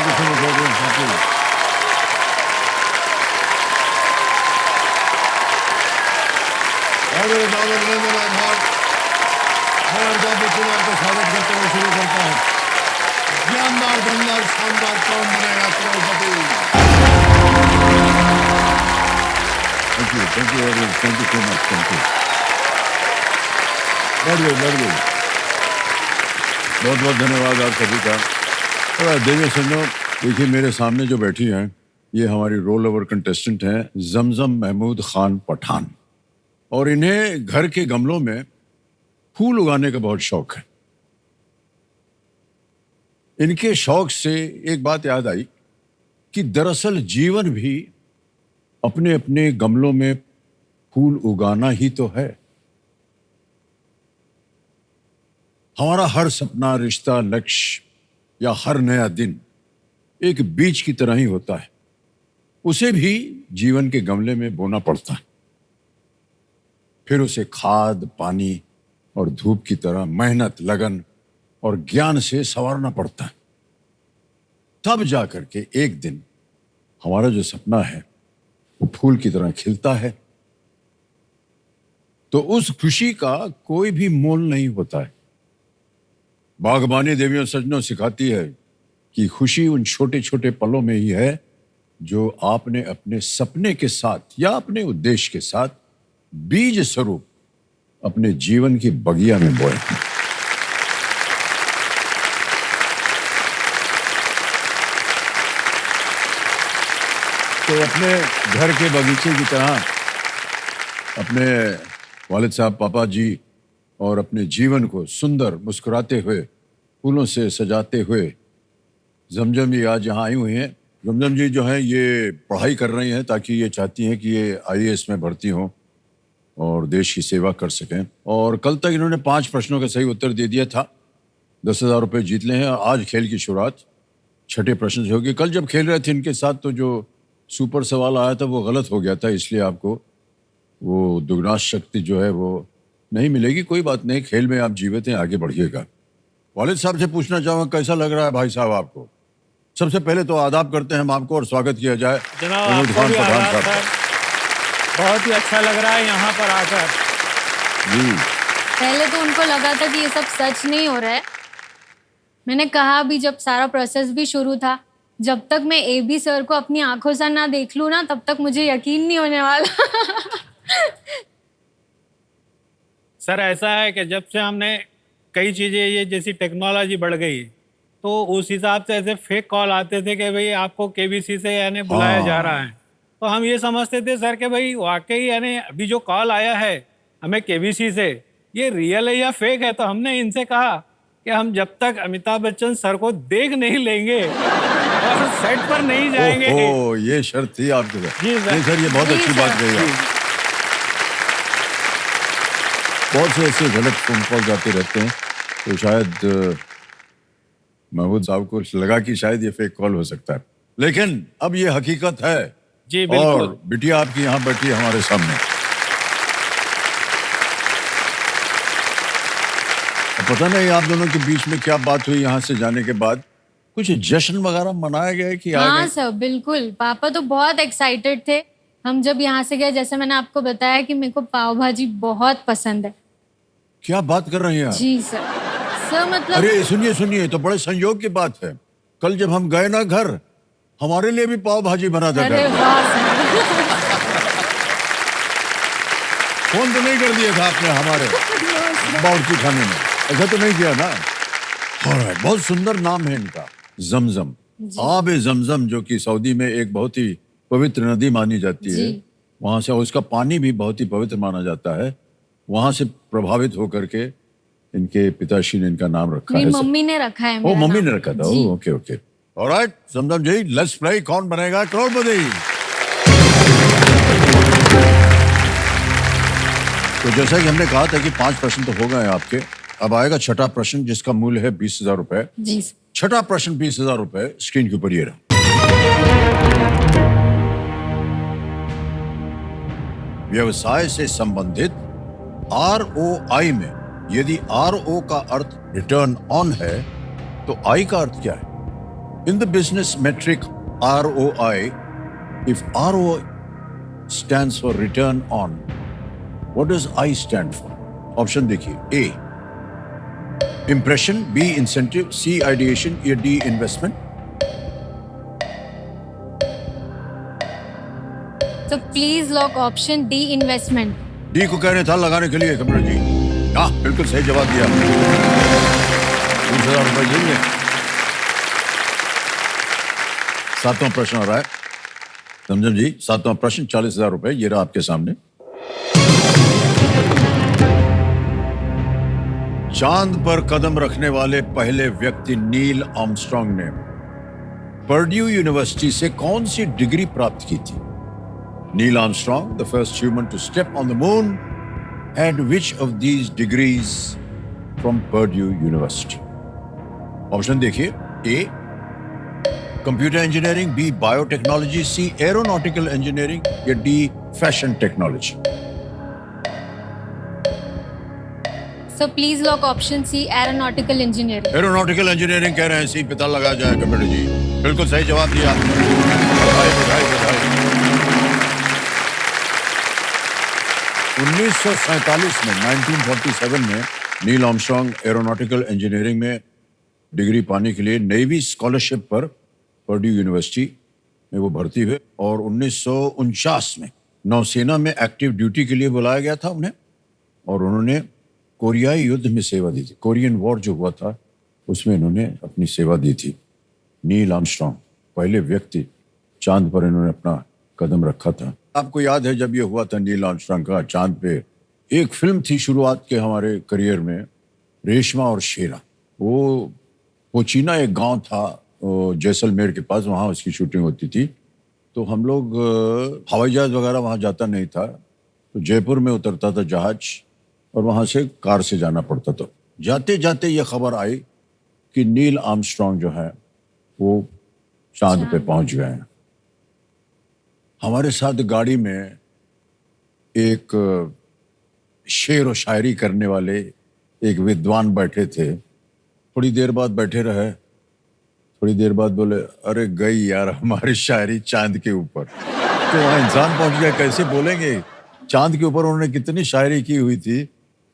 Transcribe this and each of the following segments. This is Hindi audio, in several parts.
You so much audience, thank you. अरे बाबा नरेंद्र आभार और बाबू कुमार का स्वागत करते हुए शुरू करता हूँ। जानदार दमदार शानदार Kaun Banega Crorepati. Thank you audience, thank you so much, thank you. बढ़िया। बहुत बहुत धन्यवाद आप सभी का। देवी संजो, देखिए मेरे सामने जो बैठी हैं ये हमारी रोल ओवर कंटेस्टेंट हैं जमजम महमूद खान पठान, और इन्हें घर के गमलों में फूल उगाने का बहुत शौक है। इनके शौक से एक बात याद आई कि दरअसल जीवन भी अपने अपने गमलों में फूल उगाना ही तो है। हमारा हर सपना, रिश्ता, लक्ष्य या हर नया दिन एक बीज की तरह ही होता है। उसे भी जीवन के गमले में बोना पड़ता है, फिर उसे खाद, पानी और धूप की तरह मेहनत, लगन और ज्ञान से संवारना पड़ता है। तब जाकर के एक दिन हमारा जो सपना है वो फूल की तरह खिलता है। तो उस खुशी का कोई भी मोल नहीं होता है। बागबानी देवियों सज्जनों सिखाती है कि खुशी उन छोटे छोटे पलों में ही है जो आपने अपने सपने के साथ या अपने उद्देश्य के साथ बीज स्वरूप अपने जीवन की बगिया में बोए। तो अपने घर के बगीचे की तरह अपने वालिद साहब, पापा जी और अपने जीवन को सुंदर मुस्कुराते हुए फूलों से सजाते हुए जमजम जी आज यहाँ आई हुई हैं। जमजम जी जो हैं ये पढ़ाई कर रही हैं ताकि ये चाहती हैं कि ये आईएएस में भर्ती हों और देश की सेवा कर सकें। और कल तक इन्होंने 5 प्रश्नों का सही उत्तर दे दिया था, 10,000 रुपये जीत ले हैं। आज खेल की शुरुआत 6ठे प्रश्न से होगी। कल जब खेल रहे थे इनके साथ तो जो सुपर सवाल आया था वो गलत हो गया था, इसलिए आपको वो दुगना शक्ति जो है वो नहीं मिलेगी। कोई बात नहीं, खेल में आप जीवित हैं, आगे बढ़िएगा। वालिद साहब से पूछना चाहूँगा कैसा लग रहा है भाई साहब आपको? सबसे पहले तो आदाब करते हैं हम आपको और स्वागत किया जाए। जनाब आपको भी आदाब सर, बहुत ही अच्छा लग रहा है यहाँ पर आकर। जी पहले तो उनको लगा था कि ये सब सच नहीं हो रहा है। मैंने कहा भी, जब सारा प्रोसेस भी शुरू था, जब तक मैं एबी सर को अपनी आंखों से ना देख लूं ना तब तक मुझे यकीन नहीं होने वाला। सर ऐसा है कि जब से हमने कई चीज़ें, ये जैसी टेक्नोलॉजी बढ़ गई तो उस हिसाब से ऐसे फेक कॉल आते थे कि भाई आपको केबीसी से यानी बुलाया जा रहा है। तो हम ये समझते थे सर कि भाई वाकई यानी अभी जो कॉल आया है हमें केबीसी से, ये रियल है या फेक है। तो हमने इनसे कहा कि हम जब तक अमिताभ बच्चन सर को देख नहीं लेंगे और सेट पर नहीं जाएंगे। ओहो, ये शर्त थी आपके साथ। जी सर। नहीं सर, ये बहुत जी अच्छी बात सर। कही आप। बहुत से ऐसे गलत फोन कॉल जाते रहते हैं, तो शायद महमूद साहब को लगा कि शायद ये फेक कॉल हो सकता है, लेकिन अब ये हकीकत है। जी बिल्कुल। और बिटिया आपकी यहाँ बैठी है हमारे सामने। पता नहीं आप दोनों के बीच में क्या बात हुई यहाँ से जाने के बाद? कुछ जश्न वगैरह मनाया गया है कि आ हाँ गए? सर, बिल्कुल। पापा तो बहुत एक्साइटेड थे। हम जब यहाँ से गए, जैसे मैंने आपको बताया कि मेरे को पाव भाजी बहुत पसंद है। क्या बात कर रही हैं आप? जी सर। सर मतलब अरे सुनिए सुनिए, तो बड़े संयोग की बात है। कल जब हम गए ना घर, हमारे लिए भी पाव भाजी बना था अरे घर। वाह सर। फोन तो नहीं कर दिया था आपने हमारे बावर्ची खाने में? ऐसा तो नहीं किया ना? Alright, बहुत सुंदर नाम है इनका, जमजम। आब जमजम, जो कि सऊदी में एक बहुत ही पवित्र नदी मानी जाती है। वहां से उसका पानी भी बहुत ही पवित्र माना जाता है। वहां से प्रभावित होकर के इनके पिताश्री ने इनका नाम रखा मेरी है। मम्मी ने रखा है। ओ, मेरा मम्मी नाम। ने रखा था। जी। Okay okay. Alright Zamzam ji, let's play Kaun Banega करोड़पति। तो जैसा कि हमने कहा था कि 5 प्रश्न तो हो गए आपके। अब आएगा छठा प्रश्न जिसका मूल्य है 20,000 रुपए। जी सर। छठा प्रश्न 20,000 रुपए, स्क्रीन के ऊपर ये रहा। व्यवसाय से संबंधित ROI में यदि RO का अर्थ रिटर्न ऑन है तो I का अर्थ क्या है? In the business metric ROI, if ROI stands for return on, what does I stand for? Option देखिए, A impression, B incentive, C ideation, या D investment. So please lock option D, investment. D को कहने था लगाने के लिए कमर जी। हाँ, बिल्कुल सही जवाब दिया। 20,000 रुपए जीत गए। 7वां प्रश्न आ रहा है समझन जी। 7वां प्रश्न 40,000 रुपए ये रहा आपके सामने। चांद पर कदम रखने वाले पहले व्यक्ति नील आर्मस्ट्रांग ने पर्ड्यू यूनिवर्सिटी से कौन सी डिग्री प्राप्त की थी? Neil Armstrong, the first human to step on the moon, had which of these degrees from Purdue University? Option देखिए, A computer engineering, B biotechnology, C aeronautical engineering, या D fashion technology. So please lock option C, aeronautical engineering. Aeronautical engineering कह रहे हैं, सी पता लगा जाए कंप्यूटर जी। बिल्कुल सही जवाब दिया आपने। बधाई बधाई बधाई। 1947 में 1947 में नील आर्मस्ट्रांग एरोनॉटिकल इंजीनियरिंग में डिग्री पाने के लिए नेवी स्कॉलरशिप पर पर्ड्यू यूनिवर्सिटी में वो भर्ती हुए और 1949 में नौसेना में एक्टिव ड्यूटी के लिए बुलाया गया था उन्हें और उन्होंने कोरियाई युद्ध में सेवा दी थी। कोरियन वॉर जो हुआ था उसमें इन्होंने अपनी सेवा दी थी। नील आर्मस्ट्रांग पहले व्यक्ति चांद पर इन्होंने अपना कदम रखा था। आपको याद है जब ये हुआ था नील आर्मस्ट्रांग का चांद पे, एक फिल्म थी शुरुआत के हमारे करियर में, रेशमा और शेरा। वो पोचीना एक गांव था जैसलमेर के पास, वहाँ उसकी शूटिंग होती थी। तो हम लोग हवाई जहाज वगैरह वहाँ जाता नहीं था, तो जयपुर में उतरता था जहाज और वहाँ से कार से जाना पड़ता था। जाते जाते ये खबर आई कि नील आर्मस्ट्रांग जो है वो चांद पे पहुंच गए हैं। हमारे साथ गाड़ी में एक शेर व शायरी करने वाले एक विद्वान बैठे थे। थोड़ी देर बाद बैठे रहे, थोड़ी देर बाद बोले, अरे गई यार हमारी शायरी चांद के ऊपर। तो वहाँ इंसान पहुंच गया, कैसे बोलेंगे? चांद के ऊपर उन्होंने कितनी शायरी की हुई थी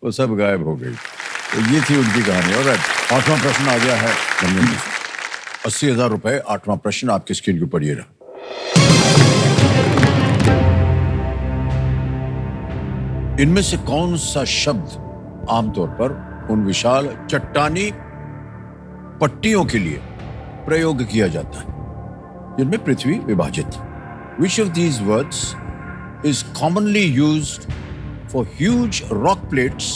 वो सब गायब हो गई। तो ये थी उनकी कहानी। और 8वां प्रश्न आ गया है 80,000 रुपए। 8वां प्रश्न आपकी स्क्रीन के ऊपर ये रहा। इनमें से कौन सा शब्द आमतौर पर उन विशाल चट्टानी पट्टियों के लिए प्रयोग किया जाता है जिनमें पृथ्वी विभाजित है? Which of these words is commonly used for huge rock plates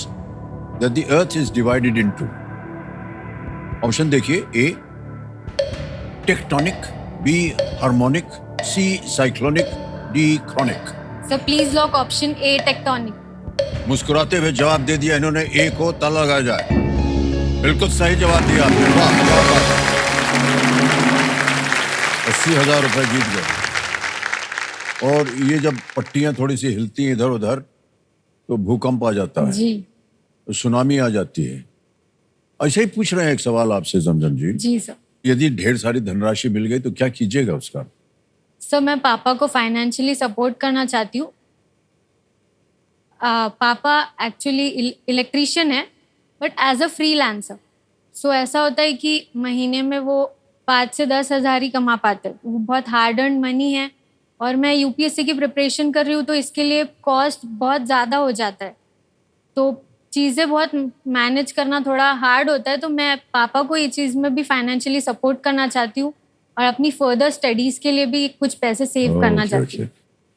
that the earth is divided into? Option देखिए, A tectonic, B harmonic, C cyclonic, D chronic. So please lock option A, tectonic. मुस्कुराते हुए जवाब दे दिया इन्होंने, A को ताला लगा जाए। बिल्कुल सही जवाब दिया आपने। वाह क्या बात है। 80,000 रुपए जीत गए। और ये जब पट्टियां थोड़ी सी हिलती हैं इधर उधर तो भूकंप आ जाता है जी सुनामी आ जाती है। ऐसे ही पूछ रहे हैं एक सवाल आपसे जमजम जी। जी सर। यदि ढेर सारी धनराशि मिल गई तो क्या कीजिएगा उसका? सर मैं पापा को फाइनेंशियली सपोर्ट करना चाहती हूँ। पापा एक्चुअली इलेक्ट्रिशियन है बट एज अ फ्रीलांसर। सो ऐसा होता है कि महीने में वो 5 से 10 हज़ार ही कमा पाते हैं। वो बहुत हार्ड अर्न मनी है और मैं यूपीएससी की प्रिपरेशन कर रही हूँ तो इसके लिए कॉस्ट बहुत ज़्यादा हो जाता है, तो चीज़ें बहुत मैनेज करना थोड़ा हार्ड होता है। तो मैं पापा को ये चीज़ में भी फाइनेंशियली सपोर्ट करना चाहती हूँ और अपनी फर्दर स्टडीज़ के लिए भी कुछ पैसे सेव करना चाहती हूँ।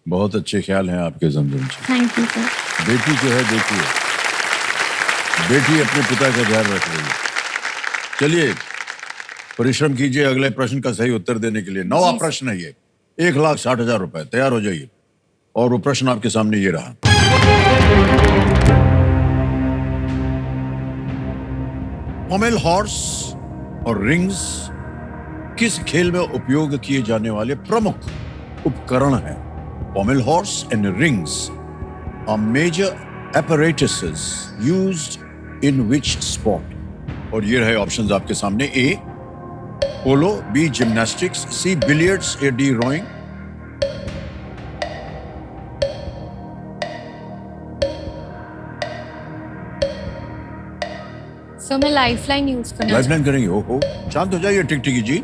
बहुत अच्छे ख्याल हैं आपके Zamzam ji. Thank you sir. बेटी जो है देखिए, बेटी अपने पिता का ध्यान रख रही है। चलिए परिश्रम कीजिए अगले प्रश्न का सही उत्तर देने के लिए। 9वां प्रश्न है ये, 1,60,000 रुपए। तैयार हो जाइए। और वो प्रश्न आपके सामने ये रहा। पोमेल हॉर्स और रिंग्स किस खेल में उपयोग किए जाने वाले प्रमुख उपकरण हैं? पोमेल horse and rings are major apparatuses used in which sport? और ये रहे ऑप्शंस आपके सामने। A polo, B gymnastics, C billiards या डी रोइंग? सर मैं लाइफलाइन यूज करना लाइफलाइन करेंगे? ओहो, शांत हो जाइए टिकटिकी जी।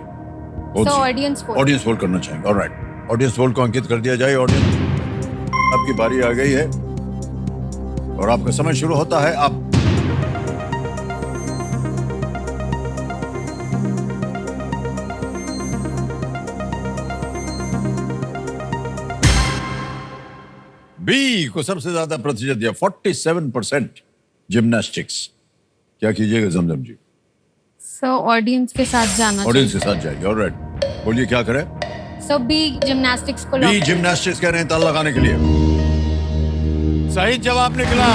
सर ऑडियंस को ऑडियंस होल्ड करना चाहेंगे। ऑलराइट, ऑडियंस होल्ड को अंकित कर दिया जाए। ऑडियंस, आपकी बारी आ गई है और आपका समय शुरू होता है। आप बी को सबसे ज्यादा प्रतिशत दिया, 47% जिम्नास्टिक्स। क्या कीजिएगा जमजम जी? सर ऑडियंस के साथ जाना ऑडियंस के साथ जाएंगे। ऑलराइट, बोलिए क्या करें? सर बी जिम्नास्टिक्स को बी जिम्नास्टिक्स कह रहे हैं ताला लगाने के लिए। सही जवाब निकला।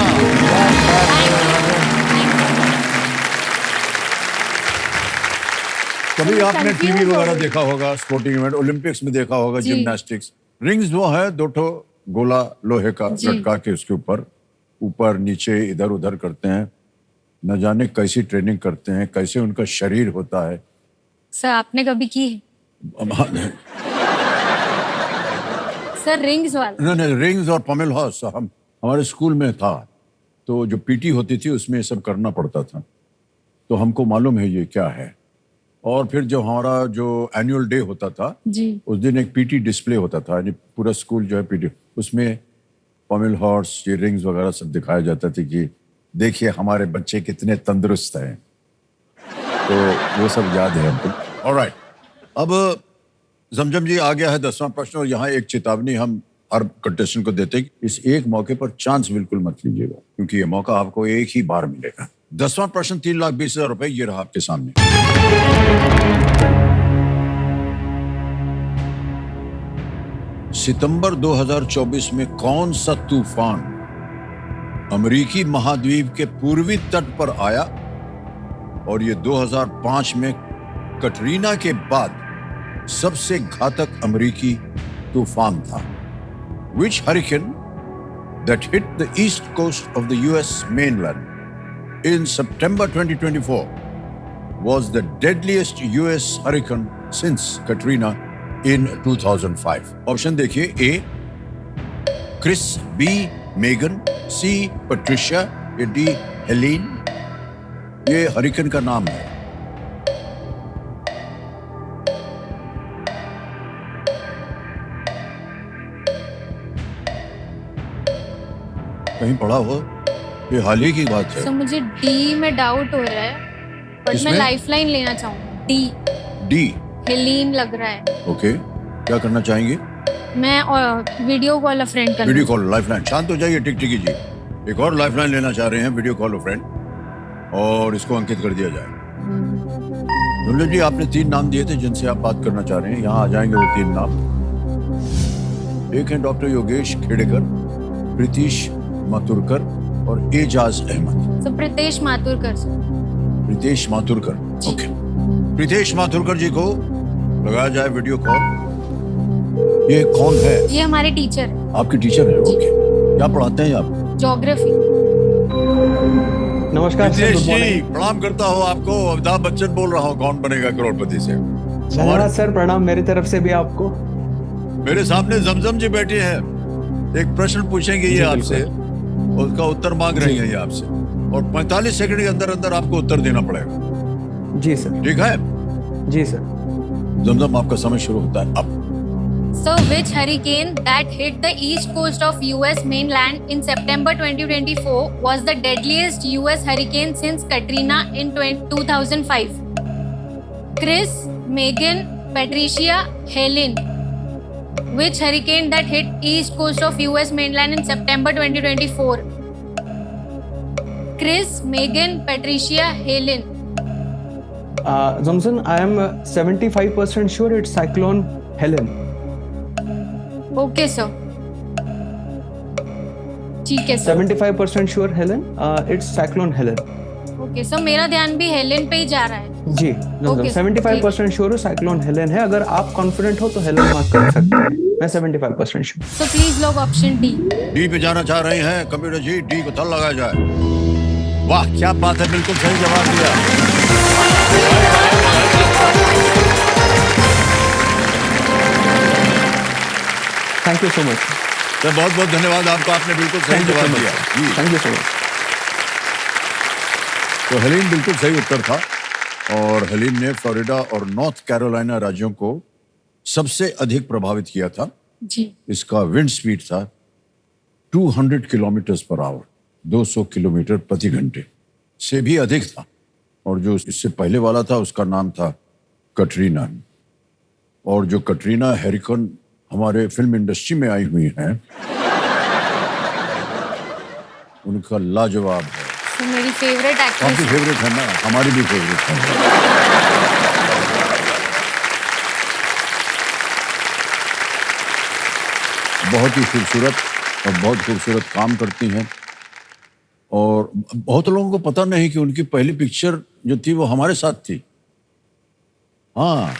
कभी आपने टीवी वगैरह देखा होगा, स्पोर्टिंग इवेंट, ओलंपिक्स में देखा होगा जिम्नास्टिक्स। रिंग्स वो है, दो ठो गोला लोहे का लटका के उसके ऊपर नीचे इधर उधर करते हैं। न जाने कैसी ट्रेनिंग करते हैं, कैसे उनका शरीर होता है। सर आपने कभी की है? सर रिंग्स वाला? नहीं, रिंग्स और पमेल हॉर्स हमारे स्कूल में था, तो जो पीटी होती थी उसमें ये सब करना पड़ता था, तो हमको मालूम है ये क्या है। और फिर जो हमारा जो एनुअल डे होता था जी, उस दिन एक पीटी डिस्प्ले होता था, यानी पूरा स्कूल जो है पीटी, उसमें पमेल हॉर्स, ये रिंग्स वगैरह सब दिखाया जाता था कि देखिए हमारे बच्चे कितने तंदुरुस्त हैं। तो वो सब याद है हमको। ऑलराइट, अब जमजम जी आ गया है 10वां प्रश्न, और यहाँ एक चेतावनी हम हर कंटेस्टेंट को देते हैं कि इस एक मौके पर चांस बिल्कुल मत लीजिएगा, क्योंकि ये मौका आपको एक ही बार मिलेगा। 10वां प्रश्न 3,20,000 रुपए, ये रहा आपके सामने। सितंबर 2024 में कौन सा तूफान अमेरिकी महाद्वीप के पूर्वी तट पर आया और ये 2005 में कटरीना के बाद सबसे घातक अमेरिकी तूफान था? Which hurricane that hit the east coast of the US mainland in September 2024 was the deadliest US hurricane since Katrina in 2005? Option देखिए, ए क्रिस, बी मेगन, सी पैट्रिशिया या डी हेलेन? ये हरिकेन का नाम है। कहीं पढ़ा हो? ये हाल ही की बात है। सर मुझे डी में डाउट हो रहा है, बट मैं किसमें? लाइफलाइन लेना चाहूंगी। D D? हेलीन लग रहा है। ओके, क्या करना चाहेंगे? मैं वीडियो कॉल अ फ्रेंड करना। Video call lifeline. शांत हो जाइए टिकटिकी जी, एक और लाइफलाइन लेना चाह रहे हैं, वीडियो कॉल फ्रेंड, और इसको अंकित कर दिया जाए। दुल्लू जी, आपने 3 नाम दिए थे जिनसे आप बात करना चाह रहे हैं, यहाँ आ जाएंगे वो 3 नाम। एक है डॉक्टर योगेश खेड़ेकर, प्रीतीश माथुरकर और Ejaz Ahmed. Sir Pritesh Mathurkar sir. Pritesh Mathurkar, okay. Pritesh Mathurkar ji को लगाया जाए वीडियो कॉल। ये कौन है? ये हमारे टीचर है। आपके टीचर है, ओके। क्या पढ़ाते हैं आप? ज्योग्राफी। नमस्कार सर, प्रीतेश गुड जी, मॉर्निंग। प्रणाम करता हूँ आपको। अमिताभ बच्चन बोल रहा हूँ, कौन बनेगा करोड़पति से। धन्यवाद सर, प्रणाम मेरी तरफ से भी आपको। मेरे सामने जमजम जी बैठे हैं, एक प्रश्न पूछेंगे ये जी, आपसे, उसका उत्तर मांग रही हैं ये आपसे, और 45 सेकंड के अंदर अंदर आपको उत्तर देना पड़ेगा। जी सर। ठीक है जी सर। जमजम, आपका समय शुरू होता है अब। So which hurricane that hit the east coast of US mainland in September 2024 was the deadliest US hurricane since Katrina in 2005? Chris, Megan, Patricia, Helen. Which hurricane that hit east coast of US mainland in September 2024? Chris, Megan, Patricia, Helen. Zamzam, I am 75% sure it's Cyclone Helen. Okay sir. ठीक है sir. 75% sure Helen. It's Cyclone Helen. Okay sir, मेरा ध्यान भी हेलेन पे ही जा रहा है। जी जमजम, Okay, 75% श्योर साइक्लोन हेलेन है। अगर आप कॉन्फिडेंट हो तो हेलेन मार्क कर सकते हैं। मैं 75% श्योर। सो प्लीज लोग ऑप्शन डी। डी पे जाना चाह रहे हैं कंप्यूटर जी, डी को थल लगाया जाए। वाह क्या बात है, बिल्कुल सही जवाब दिया। Thank you so much. Sir बहुत बहुत धन्यवाद आपका, आपने बिल्कुल सही थैंक यू सो जवाब मच। दिया जी। Thank you so much. तो हेलेन बिल्कुल सही उत्तर था और हेलेन ने फ्लोरिडा और नॉर्थ कैरोलिना राज्यों को सबसे अधिक प्रभावित किया था। जी। इसका विंड स्पीड था 200 किलोमीटर पर आवर, 200 किलोमीटर प्रति घंटे से भी अधिक था। और जो इससे पहले वाला था उसका नाम था कटरीना। और जो कटरीना हैरिकन हमारे फिल्म इंडस्ट्री में आई हुई हैं, उनका लाजवाब है। तो मेरी फेवरेट आपकी एक्ट्रेस। फेवरेट है ना, हमारी भी फेवरेट है। बहुत ही खूबसूरत और बहुत खूबसूरत काम करती हैं। और बहुत लोगों को पता नहीं कि उनकी पहली पिक्चर जो थी वो हमारे साथ थी। हाँ,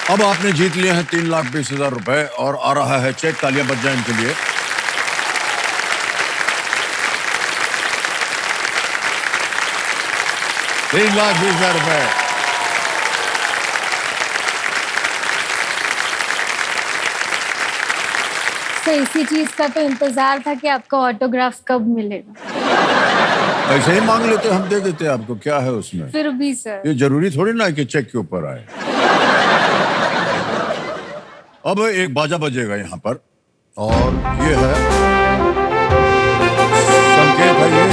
अब आपने जीत लिए हैं 3,20,000 रुपए और आ रहा है चेक। तालियां बज जाएं इनके लिए। ₹3,20,000। तो इसी चीज का तो इंतजार था कि आपका ऑटोग्राफ कब मिलेगा। ऐसे ही मांग लेते, हम दे देते आपको, क्या है उसमें। फिर भी सर। ये जरूरी थोड़ी ना है कि चेक के ऊपर आए। अब एक बाजा बजेगा यहाँ पर और ये है संकेत है ये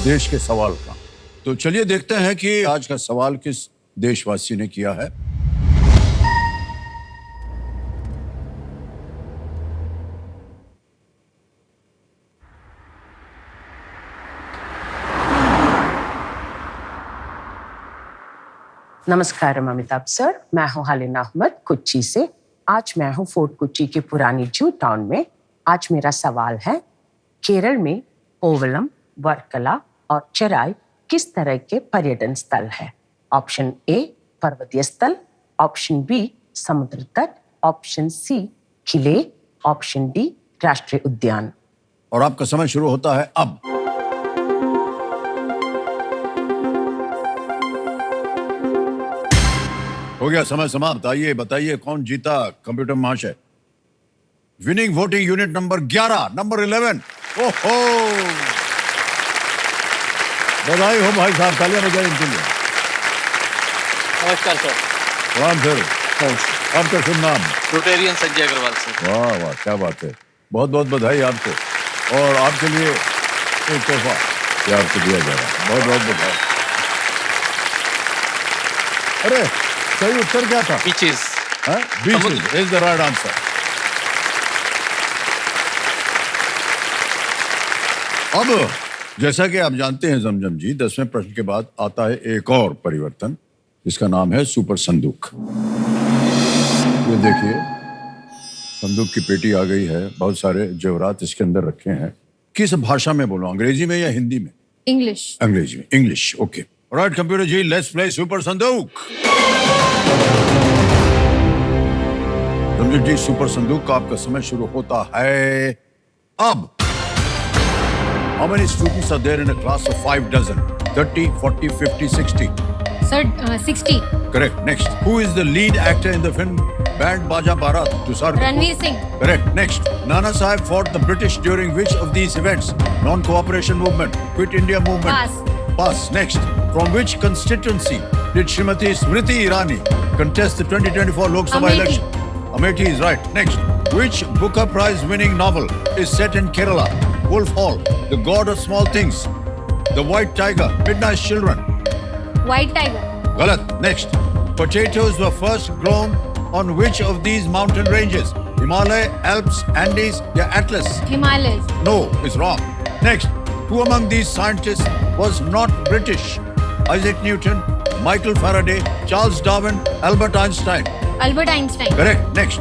देश के सवाल का। तो चलिए देखते हैं कि आज का सवाल किस देशवासी ने किया है। नमस्कार अमिताभ सर, मैं हूं हालिन अहमद कोच्चि से। आज मैं हूं फोर्ट कोच्चि के पुरानी जू टाउन में। आज मेरा सवाल है, केरल में कोवलम, वर्कला और चेराई किस तरह के पर्यटन स्थल है? ऑप्शन ए पर्वतीय स्थल, ऑप्शन बी समुद्र तट, ऑप्शन सी किले, ऑप्शन डी राष्ट्रीय उद्यान। और आपका समय शुरू होता है अब। हो गया समय समाप्त। आइए बताइए कौन जीता कंप्यूटर महाशय। Winning voting unit number 11, number 11। ओहो, बधाई हो भाई साहब, तालियां बजाएं इनके लिए। नमस्कार सर। प्रणाम सर। आपका शुभ नाम? Rotarian Sanjay Agrawal sir. वाह वाह, क्या बात है। बहुत बहुत बधाई आपको। और आपके लिए एक तोहफा ये आपको दिया जा रहा है। बहुत बहुत बधाई। अरे सही उत्तर क्या था? Beaches. Beaches is the right answer. अब जैसा कि आप जानते हैं जमजम जी, 10वें प्रश्न के बाद आता है एक और परिवर्तन, जिसका नाम है सुपर संदूक। ये देखिए, संदूक की पेटी आ गई है, बहुत सारे जेवरात इसके अंदर रखे हैं। किस भाषा में बोलो, अंग्रेजी में या हिंदी में? इंग्लिश। अंग्रेजी में, English. Okay right computer ji, let's play super संदूक। रंजीत जी, सुपर संदूक का आपका समय शुरू होता है अब। How many students are there in a class of 5 dozen? 30, 40, 50, 60? Sir 60। Correct. Next. Who is the lead actor in the film Band Baja Barat? Tushar Kapoor. Ranveer Singh. Correct. Next. Nana Sahib fought the British during which of these events? Non-cooperation movement, Quit India movement. Pass. Pass. Next. From which constituency did Srimati Smriti Irani contest the 2024 Lok Sabha Amethi. election? Amethi is right. Next. Which Booker Prize winning novel is set in Kerala? Wolf Hall, The God of Small Things, The White Tiger, Midnight Children. White tiger. Galat. Next. Potatoes were first grown on which of these mountain ranges? Himalaya, Alps, Andes, या Atlas? Himalaya. No, it's wrong. Next. Who among these scientists was not British? Isaac Newton, Michael Faraday, Charles Darwin, Albert Einstein. Albert Einstein. Correct. Next.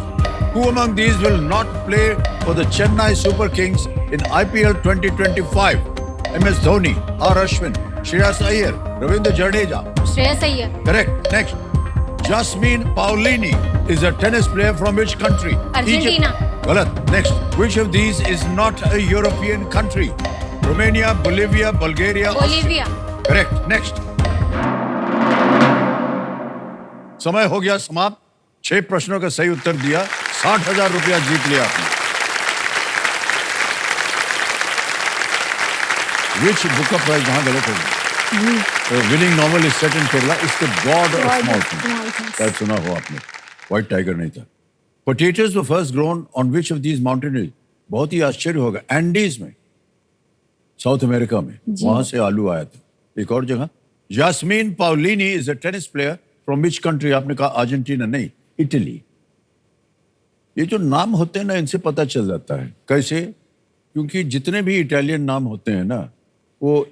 Who among these will not play for the Chennai Super Kings in IPL 2025? MS Dhoni, R. Ashwin, Shreyas Iyer, Ravindra Jadeja. Shreyas Iyer. Correct. Next. Jasmine Paolini is a tennis player from which country? Argentina. Egypt. Galat. Next. Which of these is not a European country? Romania, Bolivia, Bulgaria. Bolivia. Correct. Next. समय हो गया समाप्त। 6 प्रश्नों का सही उत्तर दिया, 60,000 रुपया जीत लिया आपने। विच बुक ऑफ प्राइज, वहां गलत हो। विनिंग नॉवल इज सेट इन केरला, इसके गॉड ऑफ स्मॉल थिंग्स, शायद सुना हो आपने। व्हाइट टाइगर नहीं था। Potatoes were first grown on which of these mountain range, बहुत ही आश्चर्य होगा, एंडीज में, साउथ अमेरिका में, वहां से आलू आया था। एक और जगह, Jasmine Paolini is a tennis player from which country, आपने कहा अर्जेंटीना नहीं, इटली। ये जो नाम होते हैं ना, इनसे पता चल जाता है। कैसे? क्योंकि जितने भी इटालियन नाम होते हैं ना, वो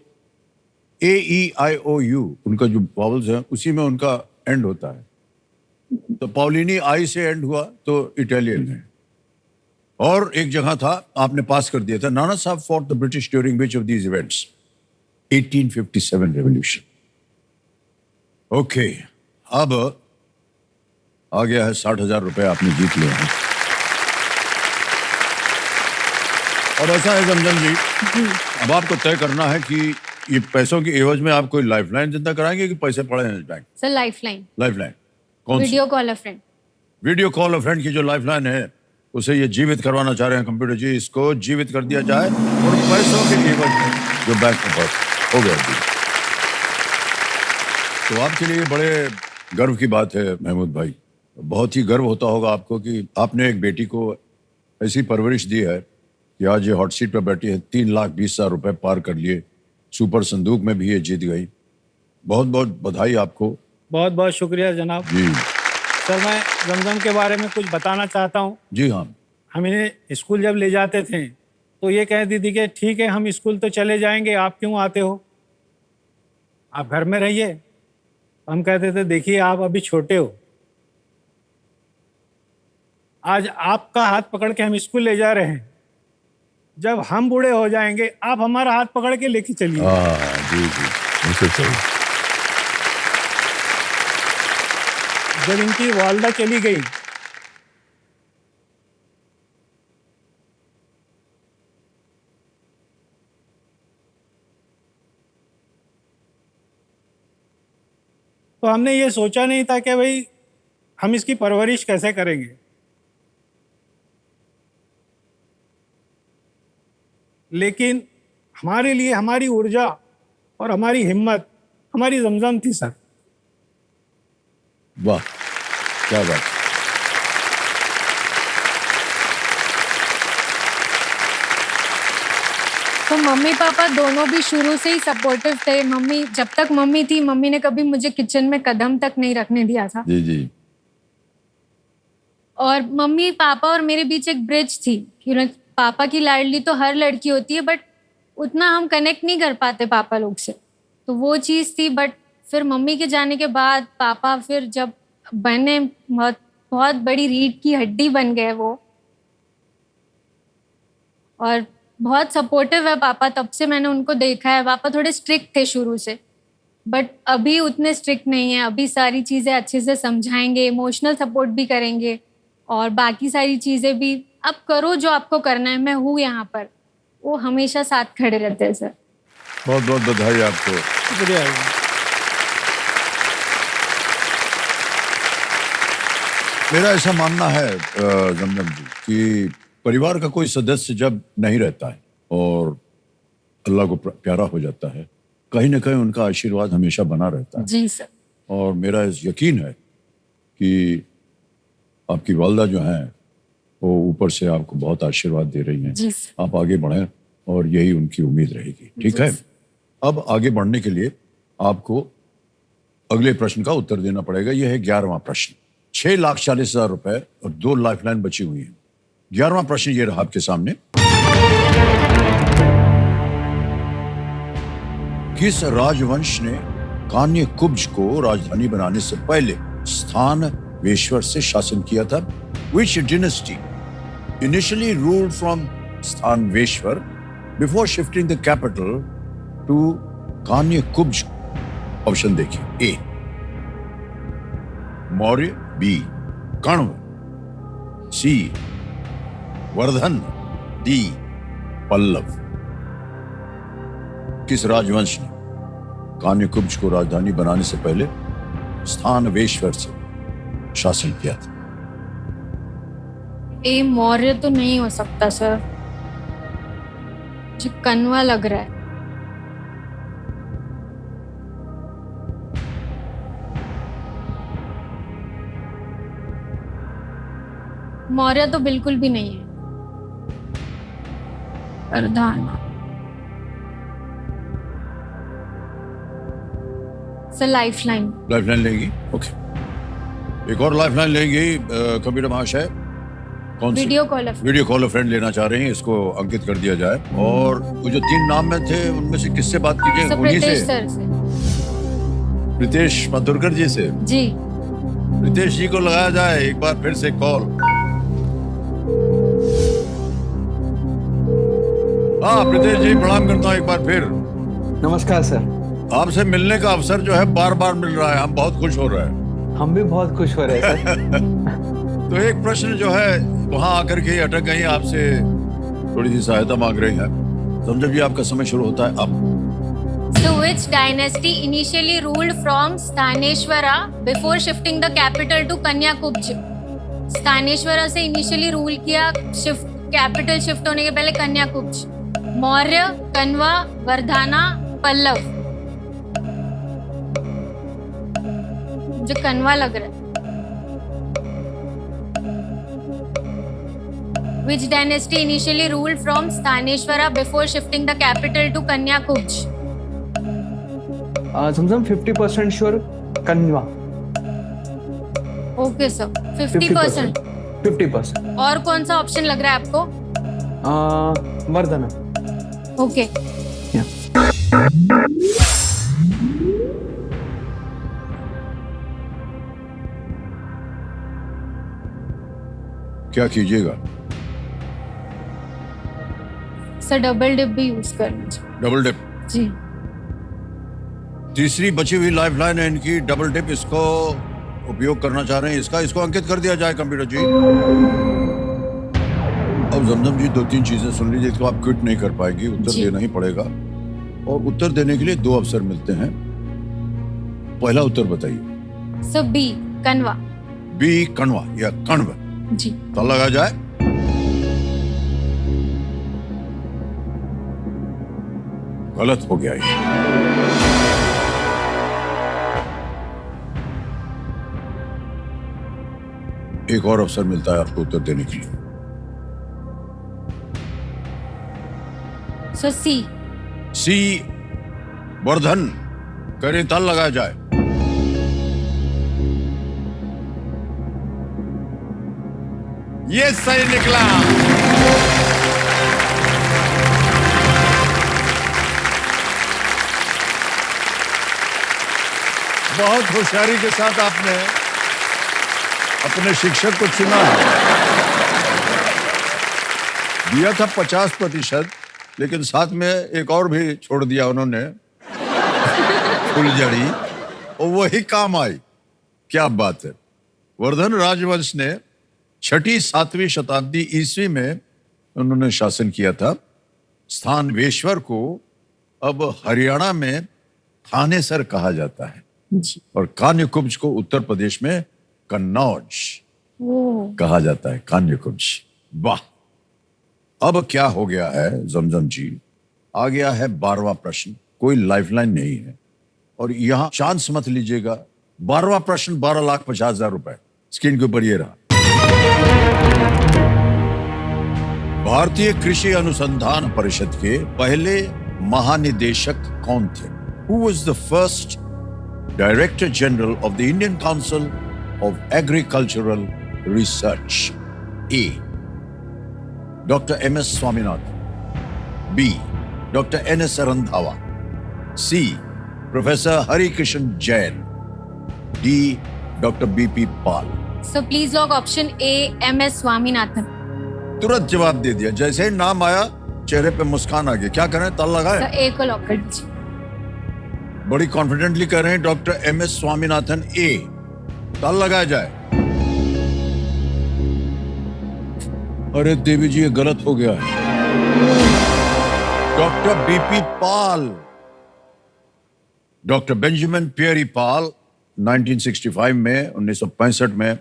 AEIOU, उनका जो वावल्स है उसी में उनका एंड होता है। तो पाउलिनी आई से एंड हुआ तो इटालियन है। और एक जगह था, आपने पास कर दिया था, नाना साहब fought the British during which of these events, 1857 revolution. Okay, अब आ गया है 60,000 रुपए आपने जीत लिए हैं। और ऐसा है जमजम जी, अब आपको तय करना है कि ये पैसों की एवज में आप कोई लाइफलाइन जिंदा कराएंगे कि पैसे पड़े हैं बैंक? सर लाइफलाइन, लाइफलाइन कौन सी? Video call a friend. Video call a friend की जो लाइफलाइन है, उसे ये जीवित करवाना चाह रहे हैं कंप्यूटर जी, इसको जीवित कर दिया जाए और पैसों के एवज में जो बैंक में पास हो गया जी। तो आपके लिए बड़े गर्व की बात है महमूद भाई, बहुत ही गर्व होता होगा आपको कि आपने एक बेटी को ऐसी परवरिश दी है कि आज ये हॉट सीट पर बैठी है, 3,20,000 रुपए पार कर लिए, सुपर संदूक में भी ये जीत गई। बहुत बहुत बधाई आपको। बहुत बहुत शुक्रिया जनाब। जी सर, मैं जमजम के बारे में कुछ बताना चाहता हूँ। जी हाँ, हम इन्हें स्कूल जब ले जाते थे तो ये कहती थी कि ठीक है हम स्कूल तो चले जाएंगे, आप क्यों आते हो, आप घर में रहिए। हम कहते थे देखिए आप अभी छोटे हो, आज आपका हाथ पकड़ के हम स्कूल ले जा रहे हैं, जब हम बूढ़े हो जाएंगे आप हमारा हाथ पकड़ के लेके चलिए। जी जी, बिल्कुल सही। जब इनकी वालदा चली गई तो हमने ये सोचा नहीं था कि भाई हम इसकी परवरिश कैसे करेंगे। लेकिन हमारे लिए हमारी ऊर्जा और हमारी हिम्मत हमारी जमजम थी सर। वाह, क्या बात। तो मम्मी पापा दोनों भी शुरू से ही सपोर्टिव थे। मम्मी, जब तक मम्मी थी, मम्मी ने कभी मुझे किचन में कदम तक नहीं रखने दिया था। जी जी। और मम्मी पापा और मेरे बीच एक ब्रिज थी। पापा की लाडली तो हर लड़की होती है, बट उतना हम कनेक्ट नहीं कर पाते पापा लोग से, तो वो चीज़ थी। बट फिर मम्मी के जाने के बाद पापा फिर जब बने, बहुत बहुत बड़ी रीढ़ की हड्डी बन गए वो, और बहुत सपोर्टिव है पापा। तब से मैंने उनको देखा है। पापा थोड़े स्ट्रिक्ट थे शुरू से, बट अभी उतने स्ट्रिक्ट नहीं है। अभी सारी चीज़ें अच्छे से समझाएंगे, इमोशनल सपोर्ट भी करेंगे, और बाकी सारी चीज़ें भी अब करो जो आपको करना है, मैं हूँ यहाँ पर, वो हमेशा साथ खड़े रहते हैं सर। बहुत बहुत बधाई आपको। शुक्रिया। मेरा ऐसा मानना है जमजम जी कि परिवार का कोई सदस्य जब नहीं रहता है और अल्लाह को प्यारा हो जाता है, कहीं ना कहीं उनका आशीर्वाद हमेशा बना रहता है। जी सर। और मेरा यकीन है कि आपकी वालदा जो हैं वो ऊपर से आपको बहुत आशीर्वाद दे रही हैं। जी सर। आप आगे बढ़ें और यही उनकी उम्मीद रहेगी। ठीक है, अब आगे बढ़ने के लिए आपको अगले प्रश्न का उत्तर देना पड़ेगा। यह है 11वां प्रश्न। 6,40,000 रुपए और 2 लाइफलाइन बची हुई हैं। 11वां प्रश्न ये रहा आपके सामने। किस राजवंश ने कान्य कुब्ज को राजधानी बनाने से पहले स्थान वेश्वर से शासन किया था? Which dynasty initially ruled from Stanveshwar before shifting the capital to Kanya Kubj? Option देखिए। ए मौर्य, बी कण्व, सी वर्धन, डी पल्लव। किस राजवंश ने कान्य कुब्ज को राजधानी बनाने से पहले स्थानवेश्वर से शासन किया था? ए मौर्य तो नहीं हो सकता सर, मुझे कन्वा लग रहा है। मौर्य तो बिल्कुल भी नहीं है। Vardhana sir, lifeline. लाइफलाइन लेंगी? ओके, एक और लाइफलाइन लेंगी कंप्यूटर महाशय। कौन सी? Video call. Video call friend लेना चाह रही हैं, इसको अंकित कर दिया जाए। और वो जो 3 नाम में थे उनमें से किससे बात कीजिए? सर उन्हीं प्रीतेश से। सर से। प्रीतेश माथुरकर जी से। जी। प्रीतेश जी को लगाया जाए एक बार फिर से कॉल। हाँ प्रीतेश जी, प्रणाम करता हूँ एक बार फिर। नमस्कार सर। आपसे मिलने का अवसर जो है बार बार मिल रहा है, हम बहुत खुश हो रहे हैं। हम भी बहुत खुश हो रहे हैं सर। तो एक प्रश्न जो है वहां आकर के अटक गई, आपसे थोड़ी सी सहायता मांग रही हैं। समझो जी, आपका समय शुरू होता है अब। So which dynasty initially ruled from Sthaneshwara before shifting the capital to Kanyakubja? स्थानेश्वरा से इनिशियली रूल किया, शिफ्ट कैपिटल शिफ्ट होने के पहले कन्याकुब्ज। मौर्य, कन्वा, वर्धना, पल्लव। मुझे कन्वा लग रहा है। Which dynasty initially ruled from Sthaneshwara before shifting the capital to Kanyakubja? समझम 50% श्योर कन्वा। Okay sir, 50%। 50%। और कौन सा ऑप्शन लग रहा है आपको? वर्धना। ओके। क्या कीजिएगा? सर डबल डिप भी यूज करना चाहिए। Double dip. जी। तीसरी बची हुई लाइफलाइन है इनकी, डबल डिप, इसको उपयोग करना चाह रहे हैं। इसको अंकित कर दिया जाए कंप्यूटर जी। अब जमजम जी 2-3 चीजें सुन लीजिए, इसको आप क्विट नहीं कर पाएगी, उत्तर जी। देना ही पड़ेगा। और उत्तर देने के लिए 2 अवसर मिलते हैं। पहला उत्तर बताइए। Sir B, Kanva. B, Kanva या कण्व। जी। तो लगा जाए। गलत हो गया ये। एक और अवसर मिलता है आपको उत्तर देने के लिए। सर सी। सी, वर्धन। करें ताल लगाया जाए। ये सही निकला। बहुत होशियारी के साथ आपने अपने शिक्षक को चुना है। दिया था 50%, लेकिन साथ में एक और भी छोड़ दिया उन्होंने, फुलझड़ी, और वही काम आई। क्या बात है। वर्धन राजवंश ने 6ठी-7वीं शताब्दी ईस्वी में उन्होंने शासन किया था। स्थानेश्वर को अब हरियाणा में थानेसर कहा जाता है। जी। और कान्यकुब्ज को उत्तर प्रदेश में कन्नौज कहा जाता है। कान्यकुब्ज। वाह। अब क्या हो गया है जमजम जी, आ गया है 12वां प्रश्न। कोई लाइफलाइन नहीं है और यहां चांस मत लीजिएगा। 12वां प्रश्न 12,50,000 रुपए स्क्रीन के ऊपर ये रहा। भारतीय कृषि अनुसंधान परिषद के पहले महानिदेशक कौन थे? Who was the first Director General of the Indian Council of Agricultural Research? A. Dr. M.S. Swaminathan. B. Dr. N.S. Randhawa. C. Professor Hari Krishan Jain. D. Dr. B.P. Pal. Sir please lock option A, MS Swaminathan. तुरंत जवाब दे दिया, जैसे ही नाम आया चेहरे पे मुस्कान आ गई। क्या करें, ताल लगाए? सर ए को लॉक कर दीजिए। बड़ी कॉन्फिडेंटली कह रहे हैं डॉक्टर M.S. स्वामीनाथन ए। ताल लगाया जाए। अरे देवी जी, ये गलत हो गया है। Doctor B.P. पाल, डॉक्टर बेंजामिन पियरी पाल 1965 में 1965 में